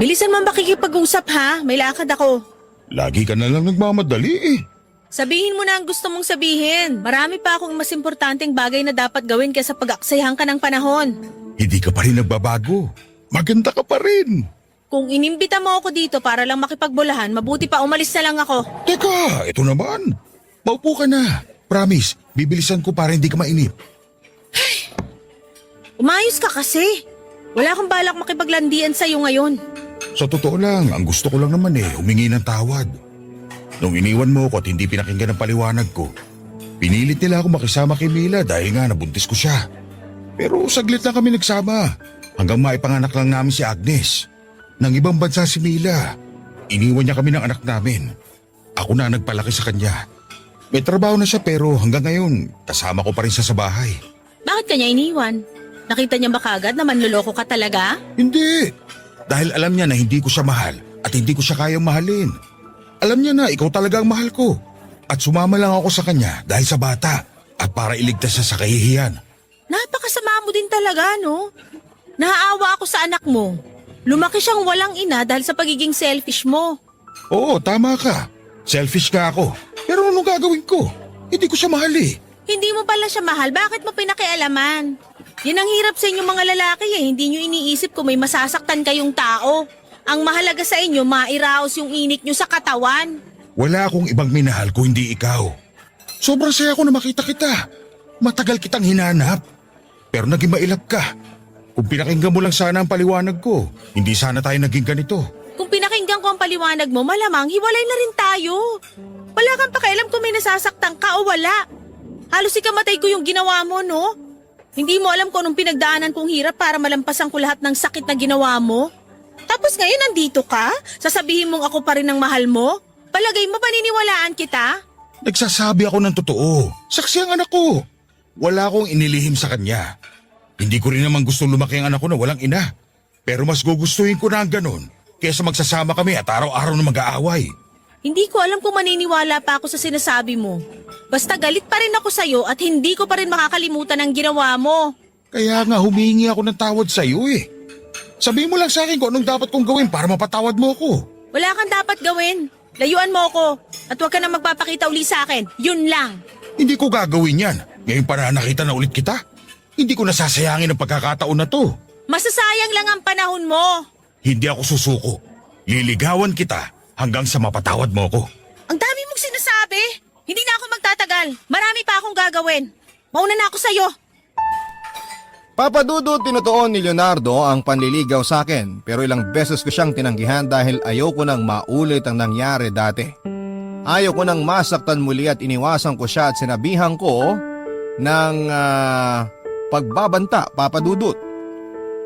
Bilisan mo makikipag-usap ha, may lakad ako. Lagi ka na lang nagmamadali eh. Sabihin mo na ang gusto mong sabihin. Marami pa akong mas importanteng bagay na dapat gawin kaysa pag-aksayahan ka ng panahon. Hindi ka pa rin nagbabago. Maganda ka pa rin. Kung inimbita mo ako dito para lang makipagbulahan, mabuti pa umalis na lang ako. Teka, ito naman. Maupo ka na. Promise, bibilisan ko para hindi ka mainip. Umayos ka kasi. Wala akong balak makipaglandian sa'yo ngayon. Sa totoo lang, ang gusto ko lang naman humingi ng tawad. Nung iniwan mo ko at hindi pinakinggan ang paliwanag ko, pinilit nila ako makisama kay Mila dahil nga nabuntis ko siya. Pero saglit lang kami nagsama, hanggang maipanganak lang namin si Agnes. Nang ibang bansa si Mila, iniwan niya kami ng anak namin. Ako na nagpalaki sa kanya. May trabaho na siya pero hanggang ngayon, kasama ko pa rin siya sa bahay. Bakit kanya iniwan? Nakita niya ba kagad na manloloko ka talaga? Hindi. Dahil alam niya na hindi ko siya mahal at hindi ko siya kayang mahalin. Alam niya na ikaw talaga ang mahal ko. At sumama lang ako sa kanya dahil sa bata at para iligtas siya sa kahihiyan. Napakasama mo din talaga, no? Naaawa ako sa anak mo. Lumaki siyang walang ina dahil sa pagiging selfish mo. Oo, tama ka. Selfish ka ako. Pero anong gagawin ko? Hindi ko siya mahal eh. Hindi mo pala siya mahal, bakit mo pinakialaman? Yan ang hirap sa inyong mga lalaki eh. Hindi nyo iniisip kung may masasaktan kayong tao. Ang mahalaga sa inyo, mairaos yung inik nyo sa katawan. Wala akong ibang minahal kung hindi ikaw. Sobrang saya ko na makita kita. Matagal kitang hinanap. Pero naging mailap ka. Kung pinakinggan mo lang sana ang paliwanag ko, hindi sana tayo naging ganito. Kung pinakinggan ko ang paliwanag mo, malamang hiwalay na rin tayo. Wala kang pakialam kung may nasasaktan ka o wala. Halos ikamatay ko yung ginawa mo, no? Hindi mo alam kung anong pinagdaanan kong hirap para malampasan ko lahat ng sakit na ginawa mo. Tapos ngayon nandito ka? Sasabihin mong ako pa rin ang mahal mo? Palagay mo paniniwalaan kita? Nagsasabi ako ng totoo. Saksi ang anak ko. Wala akong inilihim sa kanya. Hindi ko rin naman gusto lumaki ang anak ko na walang ina. Pero mas gugustuhin ko na ang ganun kaysa magsasama kami at araw-araw na mag-aaway. Hindi ko alam kung maniniwala pa ako sa sinasabi mo. Basta galit pa rin ako sa'yo at hindi ko pa rin makakalimutan ang ginawa mo. Kaya nga humingi ako ng tawad sa iyo eh. Sabihin mo lang sa akin kung anong dapat kong gawin para mapatawad mo ako. Wala kang dapat gawin. Layuan mo ako at huwag ka na magpapakita uli sa akin. Yun lang. Hindi ko gagawin yan. Ngayon para nakita na ulit kita. Hindi ko nasasayangin ang pagkakataon na to. Masasayang lang ang panahon mo. Hindi ako susuko. Liligawan kita hanggang sa mapatawad mo ako. Ang dami mong sinasabi. Hindi na ako magtatagal. Marami pa akong gagawin. Mauna na ako sa'yo. Papa Dudut, tinutuon ni Leonardo ang panliligaw sa akin pero ilang beses ko siyang tinanggihan dahil ayoko nang maulit ang nangyari dati. Ayoko nang masaktan muli at iniwasan ko siya at sinabihan ko ng pagbabanta, Papa Dudut.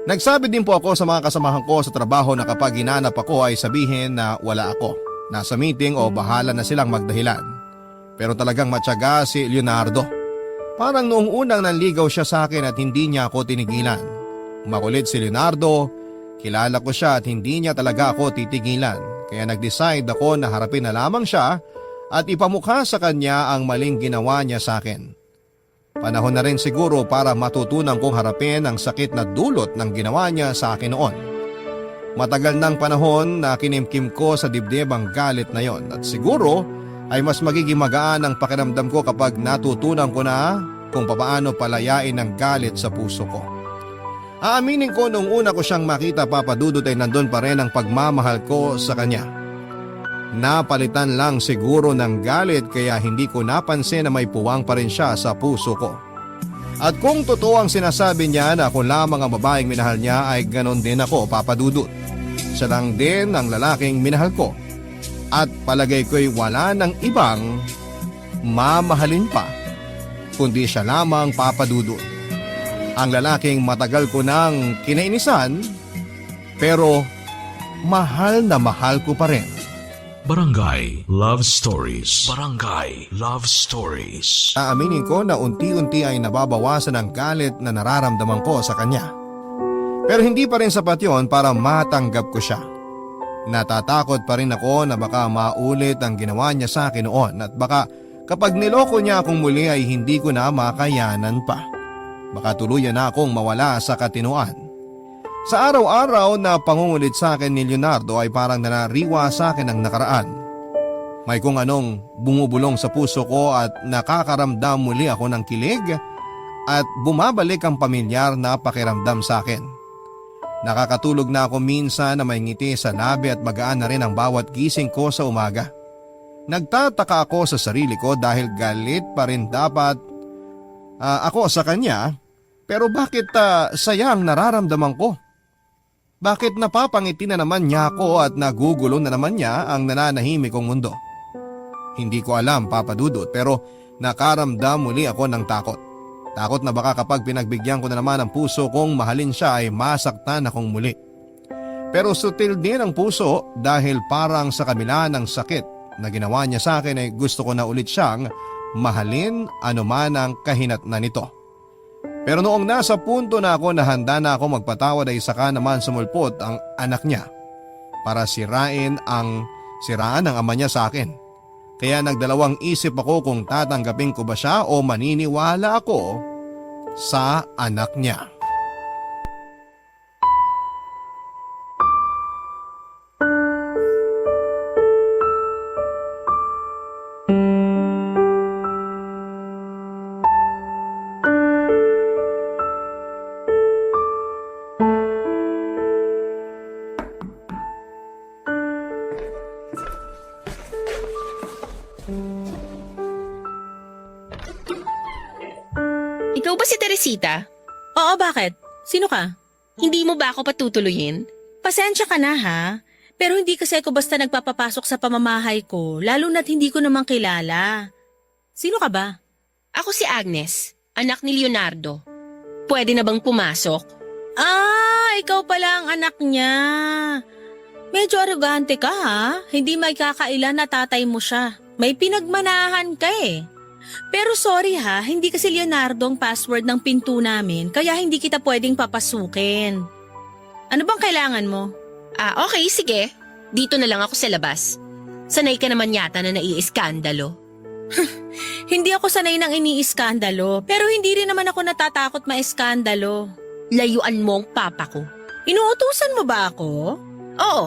Nagsabi din po ako sa mga kasamahan ko sa trabaho na kapag hinanap ako ay sabihin na wala ako. Nasa meeting o bahala na silang magdahilan. Pero talagang matyaga si Leonardo. Parang noong unang nanligaw siya sa akin at hindi niya ako tinigilan. Makulit si Leonardo, kilala ko siya at hindi niya talaga ako titigilan. Kaya nag-decide ako na harapin na lamang siya at ipamukha sa kanya ang maling ginawa niya sa akin. Panahon na rin siguro para matutunan kong harapin ang sakit na dulot ng ginawa niya sa akin noon. Matagal ng panahon na kinimkim ko sa dibdib ang galit na yon at siguro ay mas magiging magaan ang pakiramdam ko kapag natutunan ko na kung papaano palayain ang galit sa puso ko. Aaminin ko nung una ko siyang makita, Papa Dudut, ay nandun pa rin ang pagmamahal ko sa kanya. Napalitan lang siguro ng galit kaya hindi ko napansin na may puwang pa rin siya sa puso ko. At kung totoo ang sinasabi niya na ako lamang ang babaeng minahal niya ay ganon din ako, Papa Dudut. Siya lang din ang lalaking minahal ko. At palagay ko'y wala ng ibang mamahalin pa kundi siya lamang, Papa Dudut. Ang lalaking matagal ko nang kinainisan pero mahal na mahal ko pa rin. Barangay Love Stories. Barangay Love Stories. Aaminin ko na unti-unti ay nababawasan ang galit na nararamdaman ko sa kanya. Pero hindi pa rin sapat yon para matanggap ko siya. Natatakot pa rin ako na baka maulit ang ginawa niya sa akin noon at baka kapag niloko niya akong muli ay hindi ko na makayanan pa. Baka tuluyan na akong mawala sa katinuan. Sa araw-araw na pangungulit sa akin ni Leonardo ay parang nanariwa sa akin ang nakaraan. May kung anong bumubulong sa puso ko at nakakaramdam muli ako ng kilig at bumabalik ang pamilyar na pakiramdam sa akin. Nakakatulog na ako minsan na may ngiti sa labi at magaan na rin ang bawat gising ko sa umaga. Nagtataka ako sa sarili ko dahil galit pa rin dapat ako sa kanya, pero bakit sayang nararamdaman ko? Bakit napapangiti na naman niya ako at nagugulo na naman niya ang nananahimik kong mundo? Hindi ko alam, Papa Dudut, pero nakaramdam muli ako ng takot. Takot na baka kapag pinagbigyan ko na naman ang puso kong mahalin siya ay masaktan akong muli. Pero sutil din ang puso dahil parang sa kabila ng sakit na ginawa niya sa akin ay gusto ko na ulit siyang mahalin anuman ang kahinatnan nito. Pero noong nasa punto na ako na handa na ako magpatawad ay saka naman sumulpot ang anak niya para siraan ang ama niya sa akin. Kaya nagdalawang isip ako kung tatanggapin ko ba siya o maniniwala ako sa anak niya. Ikaw ba si Teresita? Oo, bakit? Sino ka? Hindi mo ba ako patutuloyin? Pasensya ka na ha, pero hindi kasi ako basta nagpapapasok sa pamamahay ko, lalo na't hindi ko naman kilala. Sino ka ba? Ako si Agnes, anak ni Leonardo. Pwede na bang pumasok? Ah, ikaw pala ang anak niya. Medyo arrogante ka ha, hindi may kakailan na tatay mo siya. May pinagmanahan ka eh. Pero sorry ha, hindi kasi Leonardo ang password ng pinto namin, kaya hindi kita pwedeng papasukin. Ano bang kailangan mo? Okay, sige. Dito na lang ako sa labas. Sanay ka naman yata na naiiskandalo. Hindi ako sanay ng iniiskandalo, pero hindi rin naman ako natatakot maiskandalo. Layuan mo ang papa ko. Inuutusan mo ba ako? Oo.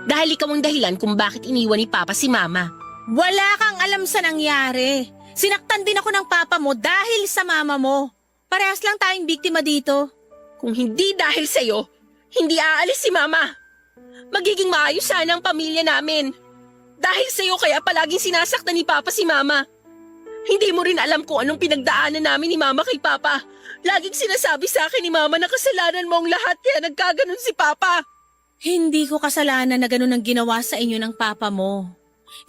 Dahil ikaw ang dahilan kung bakit iniwan ni Papa si Mama. Wala kang alam sa nangyari. Sinaktan din ako ng papa mo dahil sa mama mo. Parehas lang tayong biktima dito. Kung hindi dahil sa'yo, hindi aalis si Mama. Magiging maayos sana ang pamilya namin. Dahil sa'yo kaya palaging sinasaktan ni Papa si Mama. Hindi mo rin alam kung anong pinagdaanan namin ni Mama kay Papa. Laging sinasabi sa akin ni Mama na kasalanan mo ang lahat kaya nagkaganon si Papa. Hindi ko kasalanan na ganun ang ginawa sa inyo ng papa mo.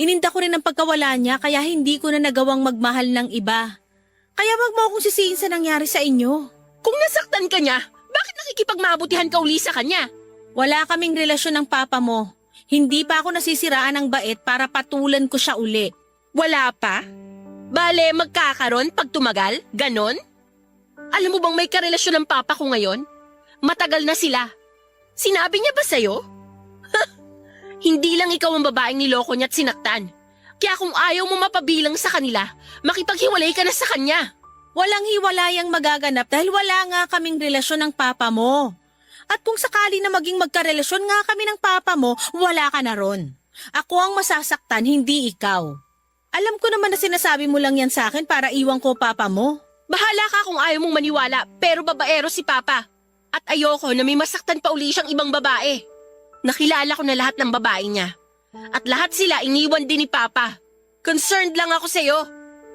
Ininda ko rin ang pagkawala niya kaya hindi ko na nagawang magmahal ng iba. Kaya wag mo akong sisihin sa nangyari sa inyo. Kung nasaktan ka niya, bakit nakikipagmabutihan ka uli sa kanya? Wala kaming relasyon ng papa mo. Hindi pa ako nasisiraan ng bait para patulan ko siya uli. Wala pa? Bale, magkakaroon pag tumagal? Ganon? Alam mo bang may karelasyon ng papa ko ngayon? Matagal na sila. Sinabi niya ba sa'yo? Hindi lang ikaw ang babaeng niloko niya at sinaktan. Kaya kung ayaw mo mapabilang sa kanila, makipaghiwalay ka na sa kanya. Walang hiwalayang magaganap dahil wala nga kaming relasyon ng papa mo. At kung sakali na maging magkarelasyon nga kami ng papa mo, wala ka na ron. Ako ang masasaktan, hindi ikaw. Alam ko naman na sinasabi mo lang yan sa akin para iwan ko papa mo. Bahala ka kung ayaw mong maniwala, pero babaero si Papa. At ayoko na may masaktan pa uli siyang ibang babae. Nakilala ko na lahat ng babae niya. At lahat sila iniwan din ni Papa. Concerned lang ako sa'yo.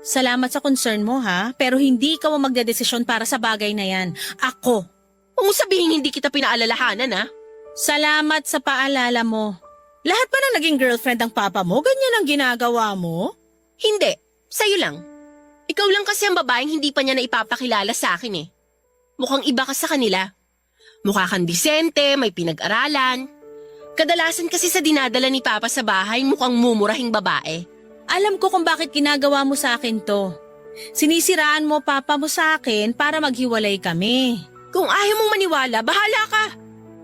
Salamat sa concern mo ha, pero hindi ikaw ang magdedesisyon para sa bagay na yan. Ako. Huwag mo sabihin hindi kita pinaalalahanan ha. Salamat sa paalala mo. Lahat ba na naging girlfriend ng papa mo? Ganyan ang ginagawa mo? Hindi, sa'yo lang. Ikaw lang kasi ang babaeng hindi pa niya na ipapakilala sa akin eh. Mukhang iba ka sa kanila. Mukha kang disente, may pinag-aralan. Kadalasan kasi sa dinadala ni Papa sa bahay mukhang mumurahing babae. Alam ko kung bakit ginagawa mo sa akin to. Sinisiraan mo papa mo sa akin para maghiwalay kami. Kung ayaw mong maniwala, bahala ka.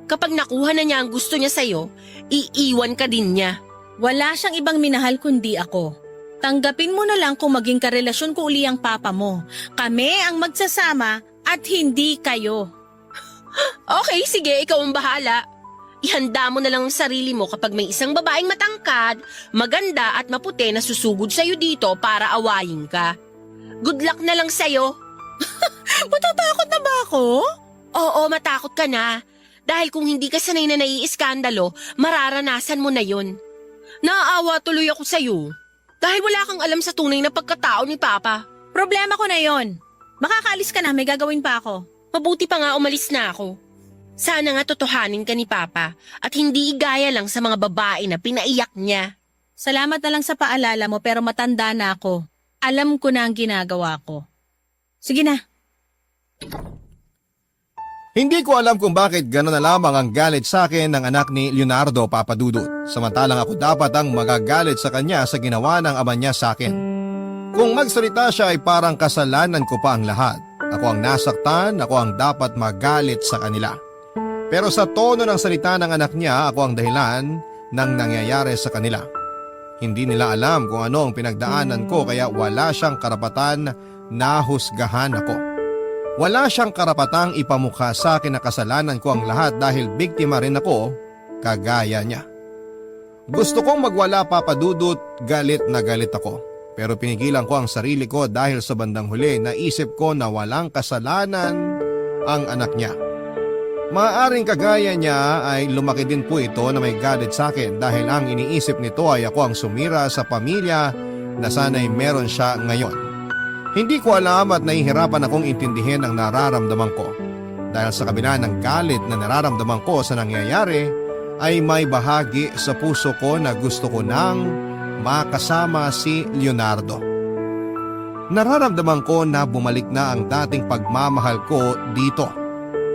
Kapag nakuha na niya ang gusto niya sa'yo, iiwan ka din niya. Wala siyang ibang minahal kundi ako. Tanggapin mo na lang kung maging karelasyon ko uli ang papa mo. Kami ang magsasama at hindi kayo. Okay, sige, ikaw ang bahala. Ihanda mo na lang ang sarili mo kapag may isang babaeng matangkad, maganda at maputi na susugod sa'yo dito para awayin ka. Good luck na lang sa'yo. Matatakot na ba ako? Oo, matakot ka na. Dahil kung hindi ka sanay na naiiskandalo, mararanasan mo na yun. Naaawa tuloy ako sa'yo. Dahil wala kang alam sa tunay na pagkatao ni Papa. Problema ko na yon. Makakaalis ka na, may gagawin pa ako. Mabuti pa nga umalis na ako. Sana nga totohanin ka ni Papa at hindi igaya lang sa mga babae na pinaiyak niya. Salamat na lang sa paalala mo pero matanda na ako. Alam ko na ang ginagawa ko. Sige na. Hindi ko alam kung bakit gano'n na lamang ang galit sa akin ng anak ni Leonardo Papadudut. Samantalang ako dapat ang magagalit sa kanya sa ginawa ng ama niya sa akin. Kung magsalita siya ay parang kasalanan ko pa ang lahat. Ako ang nasaktan, ako ang dapat magalit sa kanila. Pero sa tono ng salita ng anak niya, ako ang dahilan ng nangyayari sa kanila. Hindi nila alam kung ano ang pinagdaanan ko kaya wala siyang karapatan na husgahan ako. Wala siyang karapatang ipamukha sa akin na kasalanan ko ang lahat dahil biktima rin ako, kagaya niya. Gusto kong magwala Papa Dudut, galit na galit ako. Pero pinigilan ko ang sarili ko dahil sa bandang huli naisip ko na walang kasalanan ang anak niya. Maaaring kagaya niya ay lumaki din po ito na may galit sa akin dahil ang iniisip nito ay ako ang sumira sa pamilya na sana'y meron siya ngayon. Hindi ko alam at nahihirapan akong intindihin ang nararamdaman ko. Dahil sa kabila ng galit na nararamdaman ko sa nangyayari, ay may bahagi sa puso ko na gusto ko nang makasama si Leonardo. Nararamdaman ko na bumalik na ang dating pagmamahal ko dito.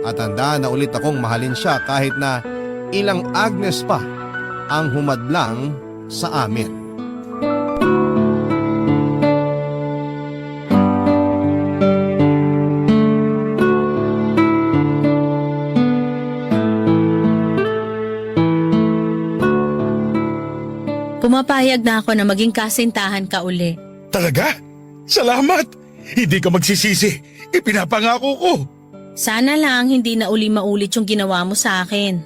At handa na ulit akong mahalin siya kahit na ilang Agnes pa ang humadlang sa amin. Pumapayag na ako na maging kasintahan ka uli. Talaga? Salamat! Hindi ka magsisisi. Ipinapangako ko. Sana lang hindi na uli maulit yung ginawa mo sa akin.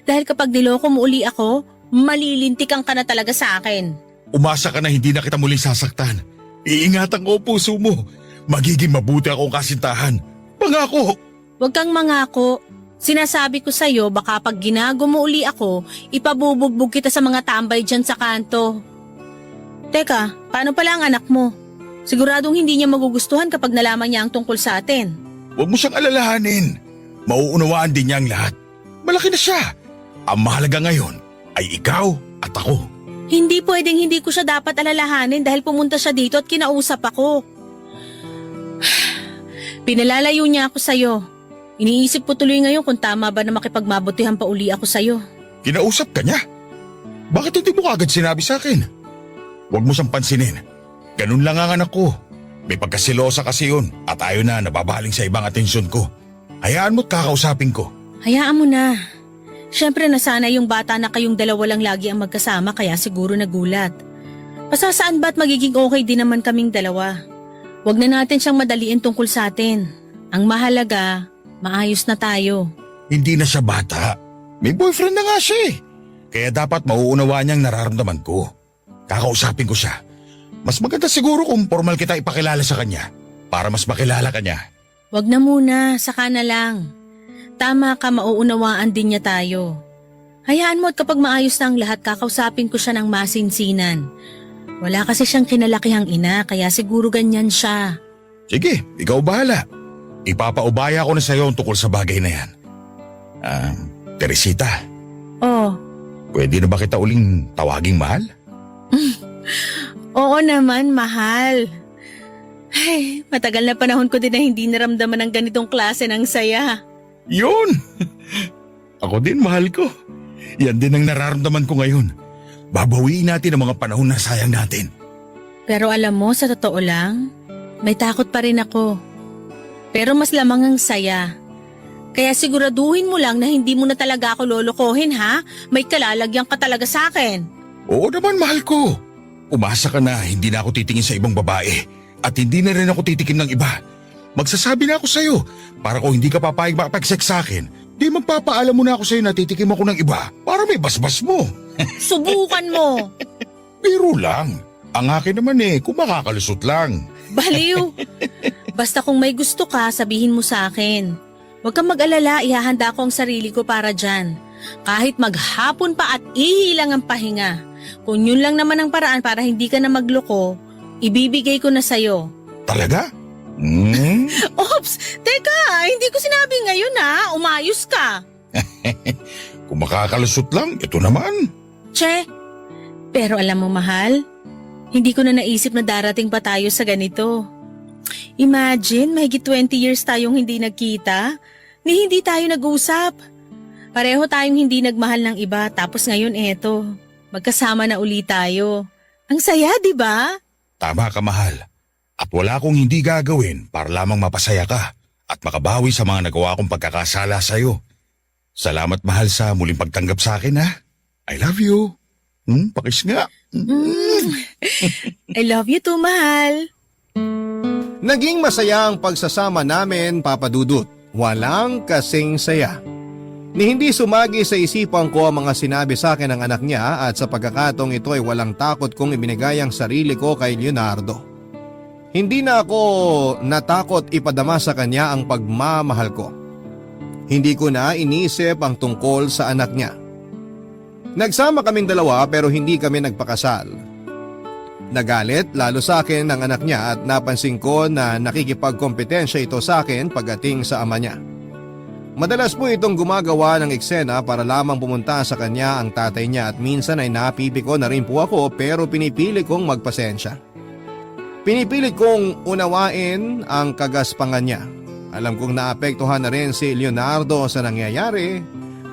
Dahil kapag niloko mo uli ako, malilintikan ka na talaga sa akin. Umasa ka na hindi na kita muling sasaktan. Iingatan ko ang puso mo. Magiging mabuti akong kasintahan. Pangako! Huwag kang mangako. Sinasabi ko sa'yo baka pag ginago mo uli ako, ipabubugbog kita sa mga tambay dyan sa kanto. Teka, paano pala ang anak mo? Siguradong hindi niya magugustuhan kapag nalaman niya ang tungkol sa atin. Huwag mo siyang alalahanin. Mauunawaan din niya ang lahat. Malaki na siya. Ang mahalaga ngayon ay ikaw at ako. Hindi pwedeng hindi ko siya dapat alalahanin dahil pumunta siya dito at kinausap ako. Pinalalayo niya ako sa'yo. Iniisip ko tuloy ngayon kung tama ba na makipagmabutihan pa uli ako sa'yo. Kinausap ka niya? Bakit hindi mo kagad sinabi sa akin? Huwag mo siyang pansinin. Ganun lang ang anak ko. May pagkasilosa kasi yun at ayaw na nababaling sa ibang atensyon ko. Hayaan mo't kakausapin ko. Hayaan mo na. Siyempre nasanay yung bata na kayong dalawa lang lagi ang magkasama kaya siguro nagulat. Pasasaan ba't magiging okay din naman kaming dalawa? Huwag na natin siyang madaliin tungkol sa atin. Ang mahalaga, maayos na tayo. Hindi na siya bata. May boyfriend na nga siya eh. Kaya dapat mauunawaan niyang nararamdaman ko. Kakausapin ko siya. Mas maganda siguro kung formal kita ipakilala sa kanya para mas makilala ka niya. Wag na muna, saka na lang. Tama ka, mauunawaan din niya tayo. Hayaan mo at kapag maayos na ang lahat, kakausapin ko siya ng masinsinan. Wala kasi siyang kinalakihang ina, kaya siguro ganyan siya. Sige, ikaw bahala. Ipapaubaya ko na sa iyo ang tungkol sa bagay na yan. Teresita. Oh. Pwede na ba kita uling tawaging mahal? Oo naman, mahal. Ay, matagal na panahon ko din na hindi naramdaman ng ganitong klase ng saya. Yun! Ako din, mahal ko. Yan din ang nararamdaman ko ngayon. Babawiin natin ang mga panahon na sayang natin. Pero alam mo, sa totoo lang, may takot pa rin ako. Pero mas lamang ang saya. Kaya siguraduhin mo lang na hindi mo na talaga ako lolokohin, ha? May kalalagyan ka talaga sa akin. Oo naman, mahal ko. Umasa ka na hindi na ako titingin sa ibang babae at hindi na rin ako titikim ng iba. Magsasabi na ako sa'yo para kung hindi ka papayag makapag-sex sa akin, di magpapaalam mo na ako sa'yo na titikim ako ng iba para may basbas mo. Subukan mo. Biro lang. Ang akin naman kung makakalusot lang. Baliw. Basta kung may gusto ka, sabihin mo sa akin. Huwag kang mag-alala, ihahanda ko ang sarili ko para dyan. Kahit maghapon pa at ihilang ang pahinga. Kung yun lang naman ang paraan para hindi ka na magloko, ibibigay ko na sa'yo. Talaga? Ops! Teka, hindi ko sinabi ngayon ha. Umayos ka. Kung makakalusot lang, ito naman. Che, pero alam mo mahal, hindi ko na naisip na darating pa tayo sa ganito. Imagine, mahigit 20 years tayong hindi nagkita, ni hindi tayo nag-usap. Pareho tayong hindi nagmahal ng iba, tapos ngayon eto, magkasama na uli tayo. Ang saya, di ba? Tama ka, mahal. At wala akong hindi gagawin para lamang mapasaya ka. at makabawi sa mga nagawa kong pagkakasala sa'yo. Salamat mahal sa muling pagtanggap sa akin ha. I love you. Pakis nga. I love you too, mahal. Naging masaya ang pagsasama namin, Papa Dudut. Walang kasing saya. Ni hindi sumagi sa isipan ko ang mga sinabi sa akin ng anak niya at sa pagkakataong ito ay walang takot kong ibinigay ang sarili ko kay Leonardo. Hindi na ako natakot ipadama sa kanya ang pagmamahal ko. Hindi ko na inisip ang tungkol sa anak niya. Nagsama kaming dalawa pero hindi kami nagpakasal. Nagalit lalo sa akin ang anak niya at napansin ko na nakikipagkompetensya ito sa akin pagdating sa ama niya. Madalas po itong gumagawa ng eksena para lamang pumunta sa kanya ang tatay niya at minsan ay napipiko na rin po ako pero pinipili kong magpasensya. Pinipilit kong unawain ang kagaspangan niya. Alam kong naapektuhan na rin si Leonardo sa nangyayari.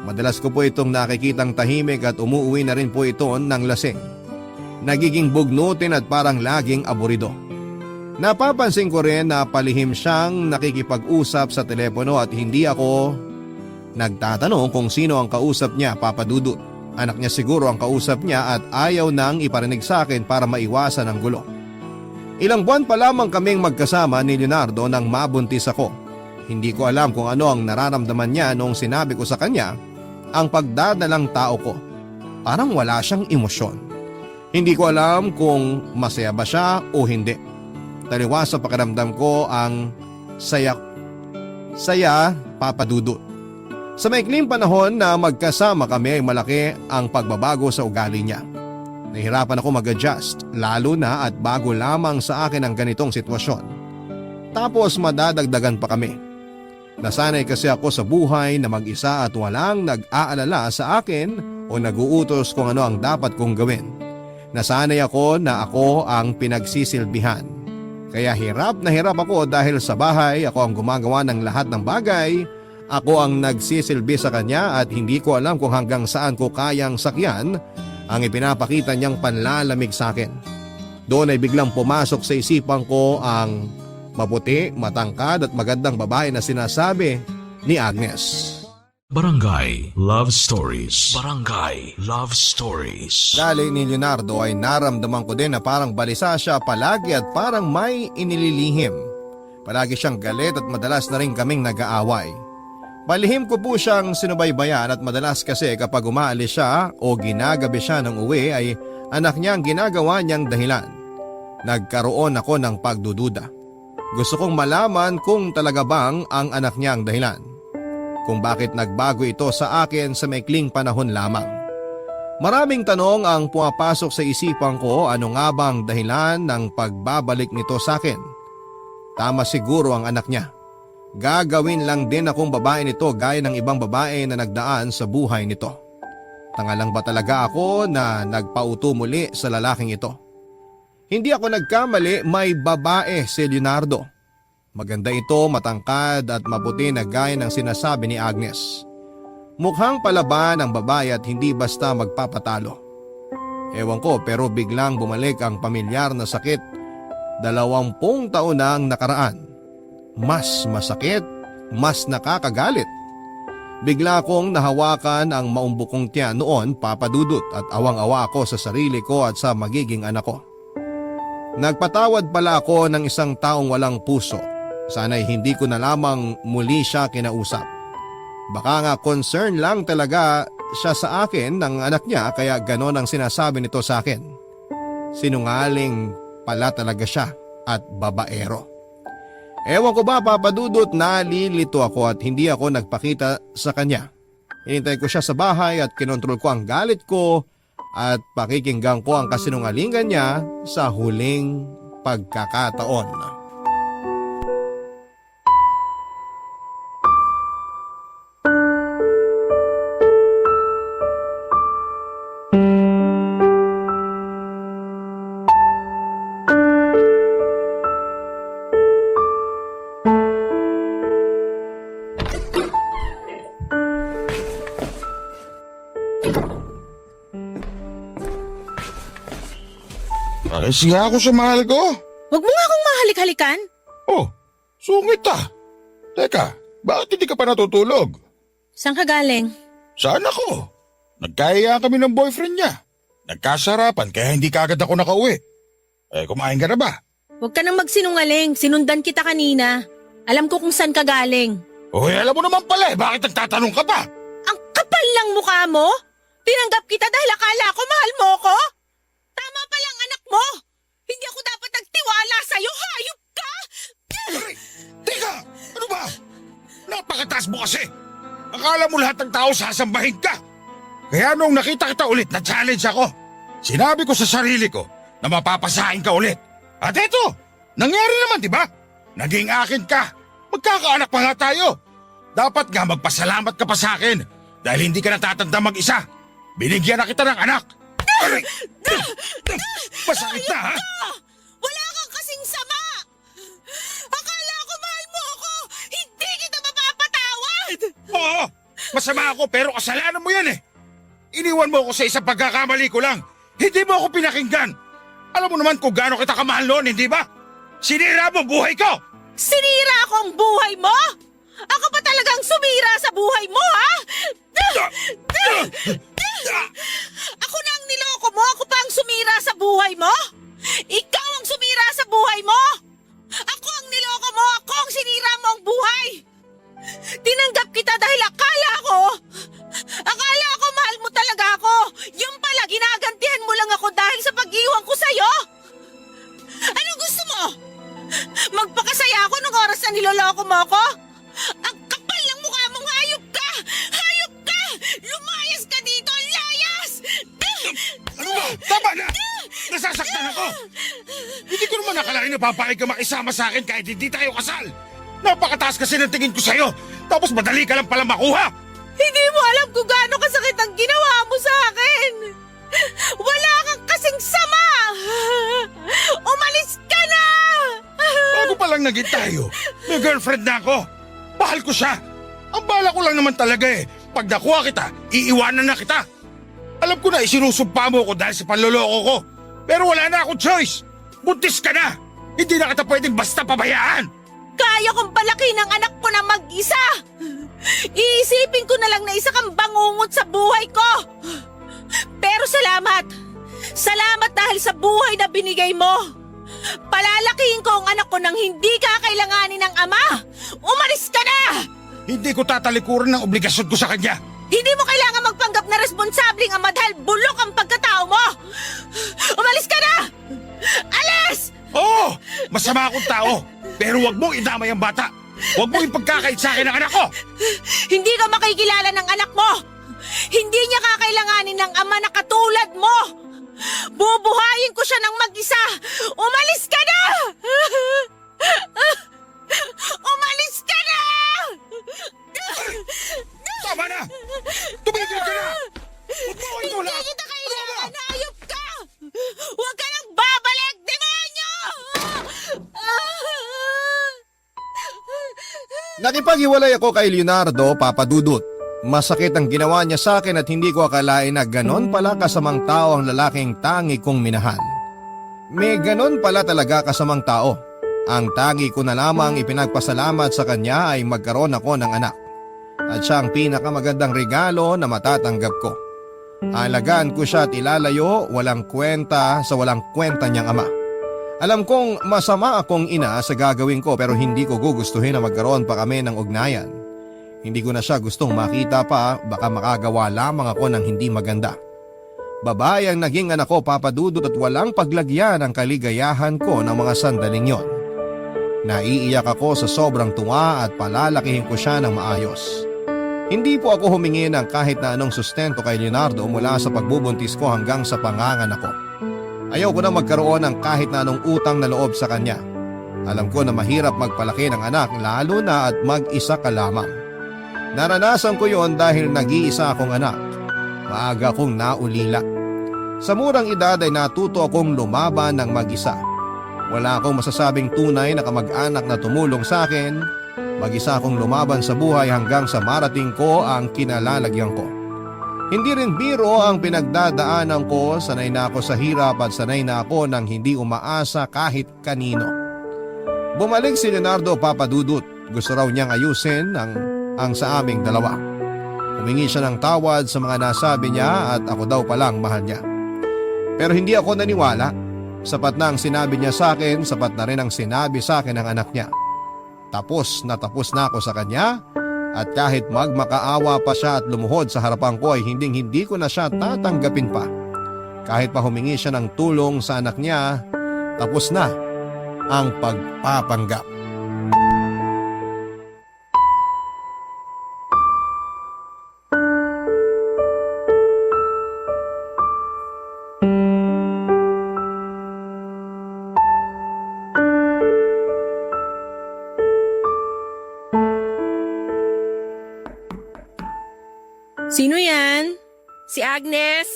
Madalas ko po itong nakikitang tahimik at umuwi na rin po ito ng lasing. Nagiging bugnutin at parang laging aburido. Napapansin ko rin na palihim siyang nakikipag-usap sa telepono at hindi ako nagtatanong kung sino ang kausap niya, Papa Dudut. Anak niya siguro ang kausap niya at ayaw nang iparinig sa akin para maiwasan ang gulo. Ilang buwan pa lamang kaming magkasama ni Leonardo nang mabuntis ako. Hindi ko alam kung ano ang nararamdaman niya noong sinabi ko sa kanya ang pagdadalang tao ko. Parang wala siyang emosyon. Hindi ko alam kung masaya ba siya o hindi. Taliwas sa pakiramdam ko ang saya, Papa Dudut. Sa maikling panahon na magkasama kami ay malaki ang pagbabago sa ugali niya. Nahirapan ako mag-adjust, lalo na at bago lamang sa akin ang ganitong sitwasyon. Tapos madadagdagan pa kami. Nasanay kasi ako sa buhay na mag-isa at walang nag-aalala sa akin o nag-uutos kung ano ang dapat kong gawin. Nasanay ako na ako ang pinagsisilbihan. Kaya hirap na hirap ako dahil sa bahay ako ang gumagawa ng lahat ng bagay. Ako ang nagsisilbi sa kanya at hindi ko alam kung hanggang saan ko kayang sakyan ang ipinapakita niyang panlalamig sa akin. Doon ay biglang pumasok sa isipan ko ang maputi, matangkad at magandang babae na sinasabi ni Agnes. Barangay Love Stories. Barangay Love Stories. Dali ni Leonardo ay naramdaman ko din na parang balisa siya palagi at parang may inililihim. Palagi siyang galit at madalas na rin kaming nag-aaway. Palihim ko po siyang sinubaybayan at madalas kasi kapag umaalis siya o ginagabi siya ng uwi ay anak niya ang ginagawa niyang dahilan. Nagkaroon ako ng pagdududa. Gusto kong malaman kung talaga bang ang anak niya ang dahilan. Kung bakit nagbago ito sa akin sa maikling panahon lamang. Maraming tanong ang pumapasok sa isipan ko, ano nga bang dahilan ng pagbabalik nito sa akin. Tama siguro ang anak niya. Gagawin lang din akong babae nito gaya ng ibang babae na nagdaan sa buhay nito. Tanga lang ba talaga ako na nagpauto muli sa lalaking ito? Hindi ako nagkamali, may babae si Leonardo. Maganda ito, matangkad at maputi na gaya ng sinasabi ni Agnes. Mukhang palaban ang babae at hindi basta magpapatalo. Ewan ko pero biglang bumalik ang pamilyar na sakit 20 taon na ang nakaraan. Mas masakit, mas nakakagalit. Bigla kong nahawakan ang maumbukong tiyan noon, Papa Dudut, at awang-awa ako sa sarili ko at sa magiging anak ko. Nagpatawad pala ako ng isang taong walang puso. Sana'y hindi ko na lamang muli siya kinausap. Baka nga concern lang talaga siya sa akin ng anak niya kaya ganon ang sinasabi nito sa akin. Sinungaling pala talaga siya at babaero. Ewan ko ba, Papa Dudut, nalilito ako at hindi ako nagpakita sa kanya. Hinintay ko siya sa bahay at kinontrol ko ang galit ko at pakikinggan ko ang kasinungalingan niya sa huling pagkakataon. Siya ako sa mahal ko. Huwag mo nga akong mahalik-halikan. Oh, sungit ah. Teka, bakit hindi ka pa natutulog? Saan ka galing? Saan ako? Nagkayayaan kami ng boyfriend niya. Nagkasarapan kaya hindi kaagad ako nakauwi. Kumain ka na ba? Huwag ka nang magsinungaling. Sinundan kita kanina. Alam ko kung saan ka galing. Uy, alam mo naman pala bakit nagtatanong ka pa? Ang kapal ng mukha mo? Tinanggap kita dahil akala ko mahal mo ko? Tama palang anak mo. Hindi ako dapat nagtiwala sa'yo. Hayop ka! Aray! Teka! Ano ba? Napakataas mo kasi! Akala mo lahat ng tao sasambahin ka! Kaya nung nakita kita ulit, na-challenge ako. Sinabi ko sa sarili ko na mapapasahin ka ulit. At eto, nangyari naman, di ba? Naging akin ka. Magkakaanak pa nga tayo. Dapat nga magpasalamat ka pa sa akin dahil hindi ka natatanda mag-isa. Binigyan na kita ng anak. Aray! Masakit na, ha? Wala kang kasing sama! Akala ko mahal mo ako! Hindi kita mapapatawad! Oo, masama ako pero kasalanan mo yan eh. Iniwan mo ako sa isang pagkakamali ko lang. Hindi mo ako pinakinggan. Alam mo naman kung gaano kita kamahal noon, hindi ba? Sinira mo ang buhay ko! Sinira ako ang buhay mo? Ako pa talagang sumira sa buhay mo, ha? Ako na ang niloko mo? Ako pa ang sumira sa buhay mo? Ikaw ang sumira sa buhay mo? Ako ang niloko mo? Ako ang sinira mo ang buhay? Tinanggap kita dahil akala ko mahal mo talaga ako. Yung pala, ginagantihan mo lang ako dahil sa pag-iwan ko sa'yo. Anong gusto mo? Magpakasaya ako nung oras na niloloko mo ako? Ang kapal ng mukha mong hayop ka! Hayop ka! Lumayas ka dito! Layas! Ano ba? Tama na! Nasasaktan ako! Hindi ko naman nakalain na papayag ka makisama sa akin kahit hindi tayo kasal! Napakataas kasi ng tingin ko sa'yo! Tapos madali ka lang pala makuha! Hindi mo alam kung gaano kasakit ang ginawa mo sa akin! Wala kang kasing sama! Umalis ka na! Bago pa lang naging tayo, may girlfriend na ako. Mahal ko siya. Ang bala ko lang naman talaga pag nakuha kita, iiwanan na kita. Alam ko na isinusumpa mo ko dahil sa panloloko ko. Pero wala na akong choice. Buntis ka na. Hindi na kita pwedeng basta pabayaan. Kaya kong palaki ng anak ko na mag-isa! Iisipin ko na lang na isa kang bangungot sa buhay ko! Pero salamat! Salamat dahil sa buhay na binigay mo! Palalakihin ko ang anak ko nang hindi kakailanganin ng ama! Umalis ka na! Hindi ko tatalikuran ng obligasyon ko sa kanya. Hindi mo kailangan magpanggap na responsabling ama dahil bulok ang pagkatao mo! Umalis ka na! Alis! Oo! Masama akong tao. Pero wag mong idamay ang bata. Wag mong ipagkakait sa akin ang anak ko. Hindi ka makikilala ng anak mo! Hindi niya kakailanganin ng ama na katulad mo! Bubuhayin ko siya ng mag-isa! Umalis ka na! Umalis ka na! Tama na! Tumigil ka na! Huwag mo ko itulak! Hindi kita kailangan! Hayop ka! Huwag ka nang babalik! Demonyo! Nakipaghiwalay ako kay Leonardo, Papa Dudut. Masakit ang ginawa niya sa akin at hindi ko akalain na ganon pala kasamang tao ang lalaking tangi kong minahal. May ganon pala talaga kasamang tao. Ang tangi ko na lamang ipinagpasalamat sa kanya ay magkaroon ako ng anak. At siya ang pinakamagandang regalo na matatanggap ko. Alagaan ko siya at ilalayo, walang kwenta sa walang kwenta niyang ama. Alam kong masama akong ina sa gagawin ko pero hindi ko gugustuhin na magkaroon pa kami ng ugnayan. Hindi ko na siya gustong makita pa, baka makagawa lamang ako ng hindi maganda. Babae ang naging anak ko, Papa Dudut, at walang paglagyan ang kaligayahan ko ng mga sandaling yon. Naiiyak ako sa sobrang tuwa at palalakihin ko siya ng maayos. Hindi po ako humingi ng kahit na anong sustento kay Leonardo mula sa pagbubuntis ko hanggang sa panganganak ko. Ayaw ko na magkaroon ng kahit na anong utang na loob sa kanya. Alam ko na mahirap magpalaki ng anak lalo na at mag-isa ka lamang. Naranasan ko yon dahil nag-iisa akong anak. Maaga akong naulila. Sa murang edad ay natuto akong lumaban ng mag-isa. Wala akong masasabing tunay na kamag-anak na tumulong sa akin. Mag-isa akong lumaban sa buhay hanggang sa marating ko ang kinalalagyan ko. Hindi rin biro ang pinagdadaanan ko, sanay na ako sa hirap at sanay na ako nang hindi umaasa kahit kanino. Bumalik si Leonardo, Papa Dudut. gusto raw niyang ayusin ang sa aming dalawa. Humingi siya ng tawad sa mga nasabi niya at ako daw palang mahal niya. Pero hindi ako naniwala. Sapat na ang sinabi niya sa akin, sapat na rin ang sinabi sa akin ng anak niya. Tapos na ako sa kanya at kahit magmakaawa pa siya at lumuhod sa harapan ko ay hindi ko na siya tatanggapin pa. Kahit pa humingi siya ng tulong sa anak niya, tapos na ang pagpapanggap. Sino yan? Si Agnes!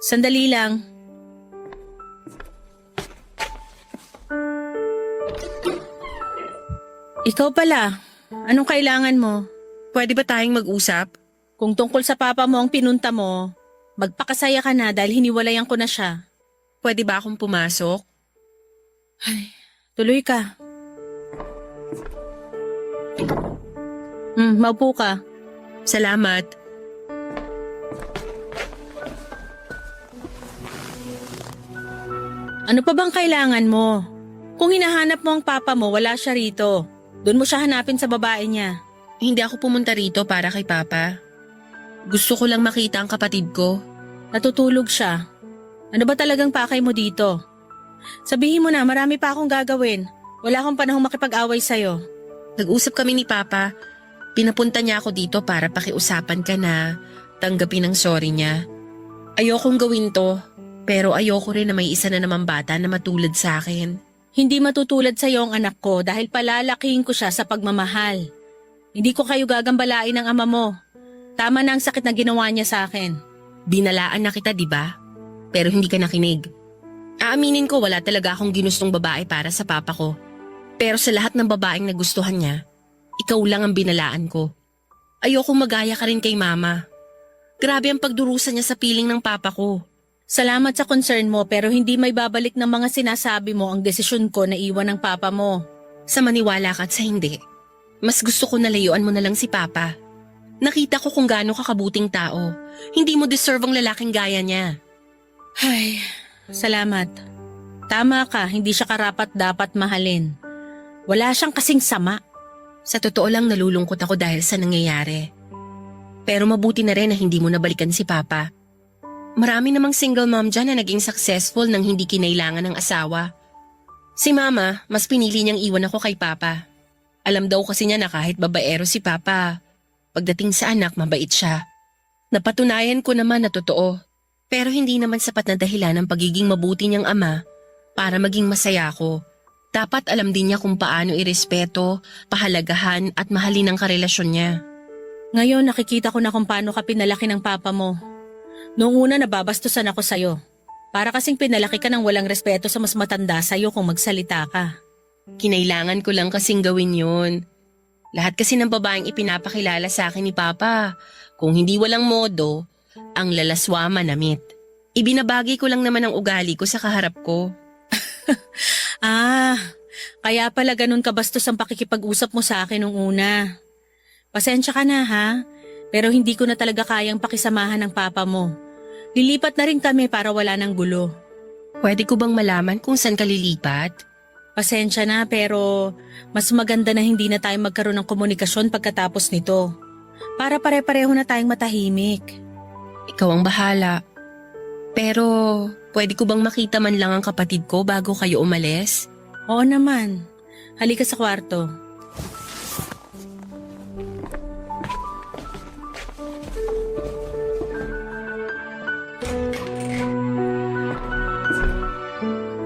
Sandali lang. Ikaw pala. Anong kailangan mo? Pwede ba tayong mag-usap? Kung tungkol sa papa mo ang pinunta mo, magpakasaya ka na dahil hiniwalayan ko na siya. Pwede ba akong pumasok? Tuloy ka. Maupo ka. Salamat. Ano pa bang kailangan mo? Kung hinahanap mo ang papa mo, wala siya rito. Doon mo siya hanapin sa babae niya. Hindi ako pumunta rito para kay Papa. Gusto ko lang makita ang kapatid ko. Natutulog siya. Ano ba talagang pakay mo dito? Sabihin mo na, marami pa akong gagawin. Wala akong panahong makipag-away sa'yo. Nag-usap kami ni Papa. Pinapunta niya ako dito para pakiusapan ka na tanggapin ang sorry niya. Ayokong gawin to, pero ayoko rin na may isa na naman bata na matulad sa akin. Hindi matutulad sa'yo ang anak ko dahil palalakihin ko siya sa pagmamahal. Hindi ko kayo gagambalain ng ama mo. Tama na ang sakit na ginawa niya sa akin. Binalaan na kita, di ba? Pero hindi ka nakinig. Aaminin ko wala talaga akong ginustong babae para sa papa ko. Pero sa lahat ng babaeng nagustuhan niya, ikaw lang ang binalaan ko. Ayokong magaya ka rin kay mama. Grabe ang pagdurusa niya sa piling ng papa ko. Salamat sa concern mo pero hindi may babalik ng mga sinasabi mo ang desisyon ko na iwan ng papa mo. Sa maniwala ka at sa hindi, mas gusto ko na layuan mo na lang si Papa. Nakita ko kung gaano ka kabuting tao. Hindi mo deserve ang lalaking gaya niya. Ay, salamat. Tama ka, hindi siya karapat dapat mahalin. Wala siyang kasing sama. Sa totoo lang nalulungkot ako dahil sa nangyayari. Pero mabuti na rin na hindi mo nabalikan si Papa. Marami namang single mom dyan na naging successful nang hindi kinailangan ng asawa. Si Mama, mas pinili niyang iwan ako kay Papa. Alam daw kasi niya na kahit babaero si Papa, pagdating sa anak mabait siya. Napatunayan ko naman na totoo. Pero hindi naman sapat na dahilan ng pagiging mabuti niyang ama para maging masaya ako. Dapat alam din niya kung paano irespeto, pahalagahan at mahalin ang karelasyon niya. Ngayon nakikita ko na kung paano ka pinalaki ng papa mo. Noong una nababastusan ako sa'yo. Para kasing pinalaki ka ng walang respeto sa mas matanda sa'yo kung magsalita ka. Kinailangan ko lang kasing gawin yun. Lahat kasi ng babaeng ipinapakilala sa akin ni Papa. Kung hindi walang modo, ang lalaswa manamit. Ibinabagi ko lang naman ang ugali ko sa kaharap ko. Kaya pala ganun kabastos ang pakikipag-usap mo sa akin nung una. Pasensya ka na ha, pero hindi ko na talaga kayang pakisamahan ng papa mo. Lilipat na rin kami para wala ng gulo. Pwede ko bang malaman kung saan ka lilipat? Pasensya na pero mas maganda na hindi na tayo magkaroon ng komunikasyon pagkatapos nito. Para pare-pareho na tayong matahimik. Ikaw ang bahala. Pero pwede ko bang makita man lang ang kapatid ko bago kayo umalis? Oo naman. Halika sa kwarto.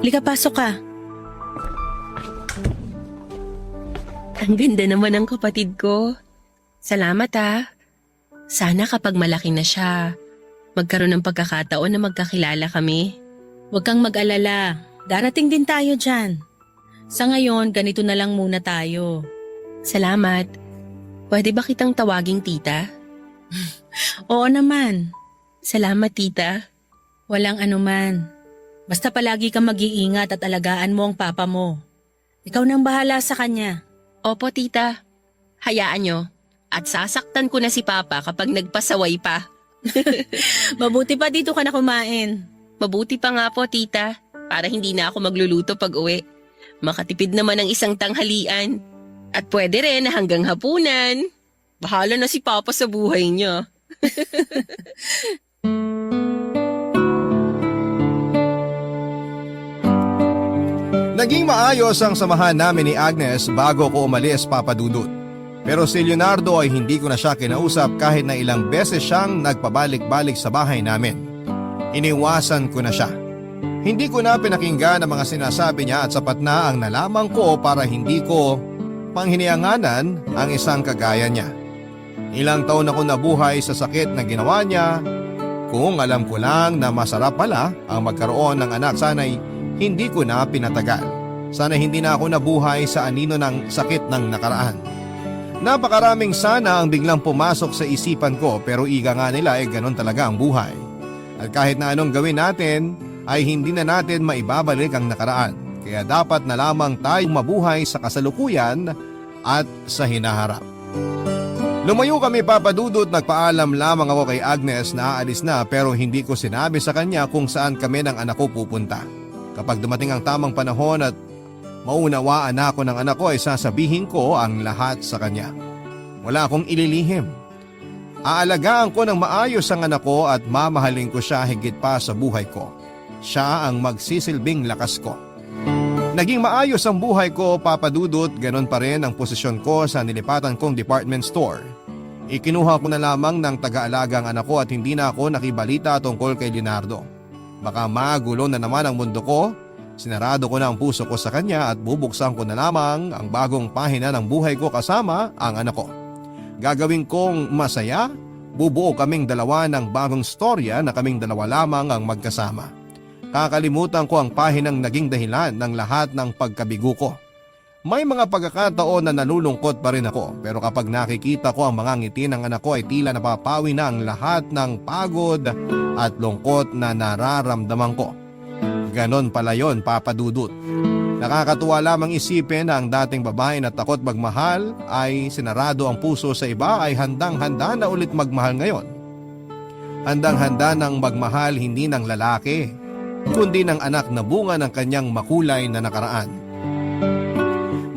Halika, pasok ka. Ang ganda naman ng kapatid ko. Salamat ah. Sana kapag malaki na siya, magkaroon ng pagkakataon na magkakilala kami. Huwag kang mag-alala. Darating din tayo dyan. Sa ngayon, ganito na lang muna tayo. Salamat. Pwede ba kitang tawaging tita? Oo naman. Salamat tita. Walang anuman. Basta palagi kang mag-iingat at alagaan mo ang papa mo. Ikaw nang bahala sa kanya. Opo tita. Hayaan nyo. At sasaktan ko na si Papa kapag nagpasaway pa. Mabuti pa dito ka na kumain. Mabuti pa nga po, tita. Para hindi na ako magluluto pag uwi. Makatipid naman ng isang tanghalian. At pwede rin hanggang hapunan. Bahala na si Papa sa buhay niya. Naging maayos ang samahan namin ni Agnes bago ko umalis, Papa Dudut. Pero si Leonardo ay hindi ko na siya kinausap kahit na ilang beses siyang nagpabalik-balik sa bahay namin. Iniwasan ko na siya. Hindi ko na pinakinggan ang mga sinasabi niya at sapat na ang nalaman ko para hindi ko panghinianganan ang isang kagaya niya. Ilang taon ako nabuhay sa sakit na ginawa niya. Kung alam ko lang na masarap pala ang magkaroon ng anak, sana'y hindi ko na pinatagal. Sana hindi na ako nabuhay sa anino ng sakit ng nakaraan. Napakaraming sana ang biglang pumasok sa isipan ko pero iga nga nila ganon talaga ang buhay. At kahit na anong gawin natin ay hindi na natin maibabalik ang nakaraan. Kaya dapat na lamang tayong mabuhay sa kasalukuyan at sa hinaharap. Lumayo kami, Papa Dudut, nagpaalam lamang ako kay Agnes na aalis na pero hindi ko sinabi sa kanya kung saan kami ng anak ko pupunta. Kapag dumating ang tamang panahon at maunawaan na ako ng anak ko ay sasabihin ko ang lahat sa kanya. Wala akong ililihim. Aalagaan ko ng maayos ang anak ko at mamahalin ko siya higit pa sa buhay ko. Siya ang magsisilbing lakas ko. Naging maayos ang buhay ko, Papa Dudut, ganon pa rin ang posisyon ko sa nilipatan kong department store. Ikinuha ko na lamang ng taga-alaga ang anak ko at hindi na ako nakibalita tungkol kay Leonardo. Baka magulo na naman ang mundo ko. Sinarado ko na ang puso ko sa kanya at bubuksan ko na lamang ang bagong pahina ng buhay ko kasama ang anak ko. Gagawin kong masaya, bubuo kaming dalawa ng bagong storya na kaming dalawa lamang ang magkasama. Kakalimutan ko ang pahinang naging dahilan ng lahat ng pagkabigo ko. May mga pagkakataon na nalulungkot pa rin ako pero kapag nakikita ko ang mga ngiti ng anak ko ay tila napapawi na ang lahat ng pagod at lungkot na nararamdaman ko. Ganon pala yon, Papa Dudut. Nakakatuwa lamang isipin na ang dating babae na takot magmahal ay sinarado ang puso sa iba ay handang-handa na ulit magmahal ngayon. Handang-handa ng magmahal hindi ng lalaki, kundi ng anak na bunga ng kanyang makulay na nakaraan.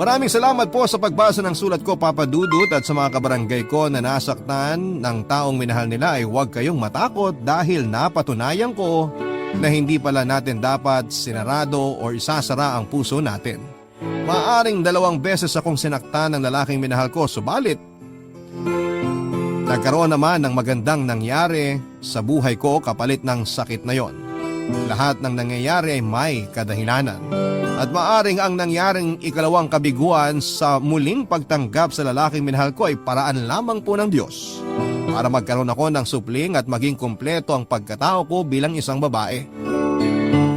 Maraming salamat po sa pagbasa ng sulat ko, Papa Dudut, at sa mga kabarangay ko na nasaktan ng taong minahal nila ay huwag kayong matakot dahil napatunayan ko na hindi pala natin dapat sinarado o isasara ang puso natin. Maaring 2 beses akong sinaktan ng lalaking minahal ko, subalit nagkaroon naman ng magandang nangyari sa buhay ko kapalit ng sakit na yon. Lahat ng nangyayari ay may kadahilanan. At maaring ang nangyaring ikalawang kabiguan sa muling pagtanggap sa lalaking minahal ko ay paraan lamang po ng Diyos para magkaroon ako ng supling at maging kumpleto ang pagkatao ko bilang isang babae.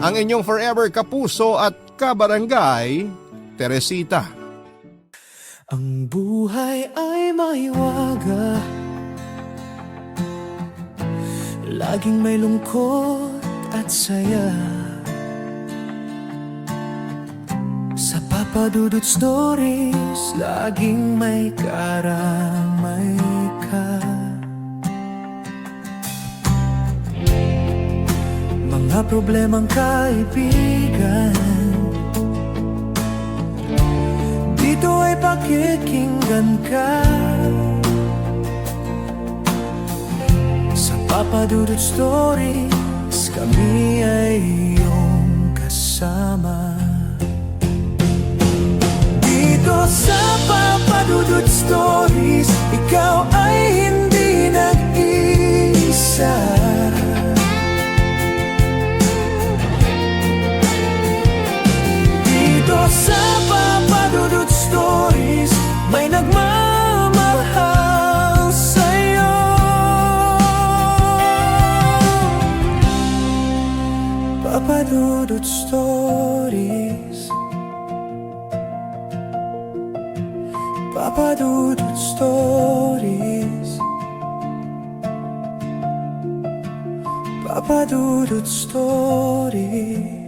Ang inyong forever kapuso at kabarangay, Teresita. Ang buhay ay maiwaga, laging may lungkot at saya. Sa Papa Dudut Stories, laging may karamay ka. Mga problemang kaibigan, dito ay pakikinggan ka. Sa Papa Dudut Stories, kami ay iyong kasama. Dito sa Papa Dudut Stories, ikaw ay hindi nag-iisa. Dito sa Papa Dudut Stories, may nagmamahal sa'yo. Papa Dudut Stories, Papa Dudut Stories, Papa Dudut Stories.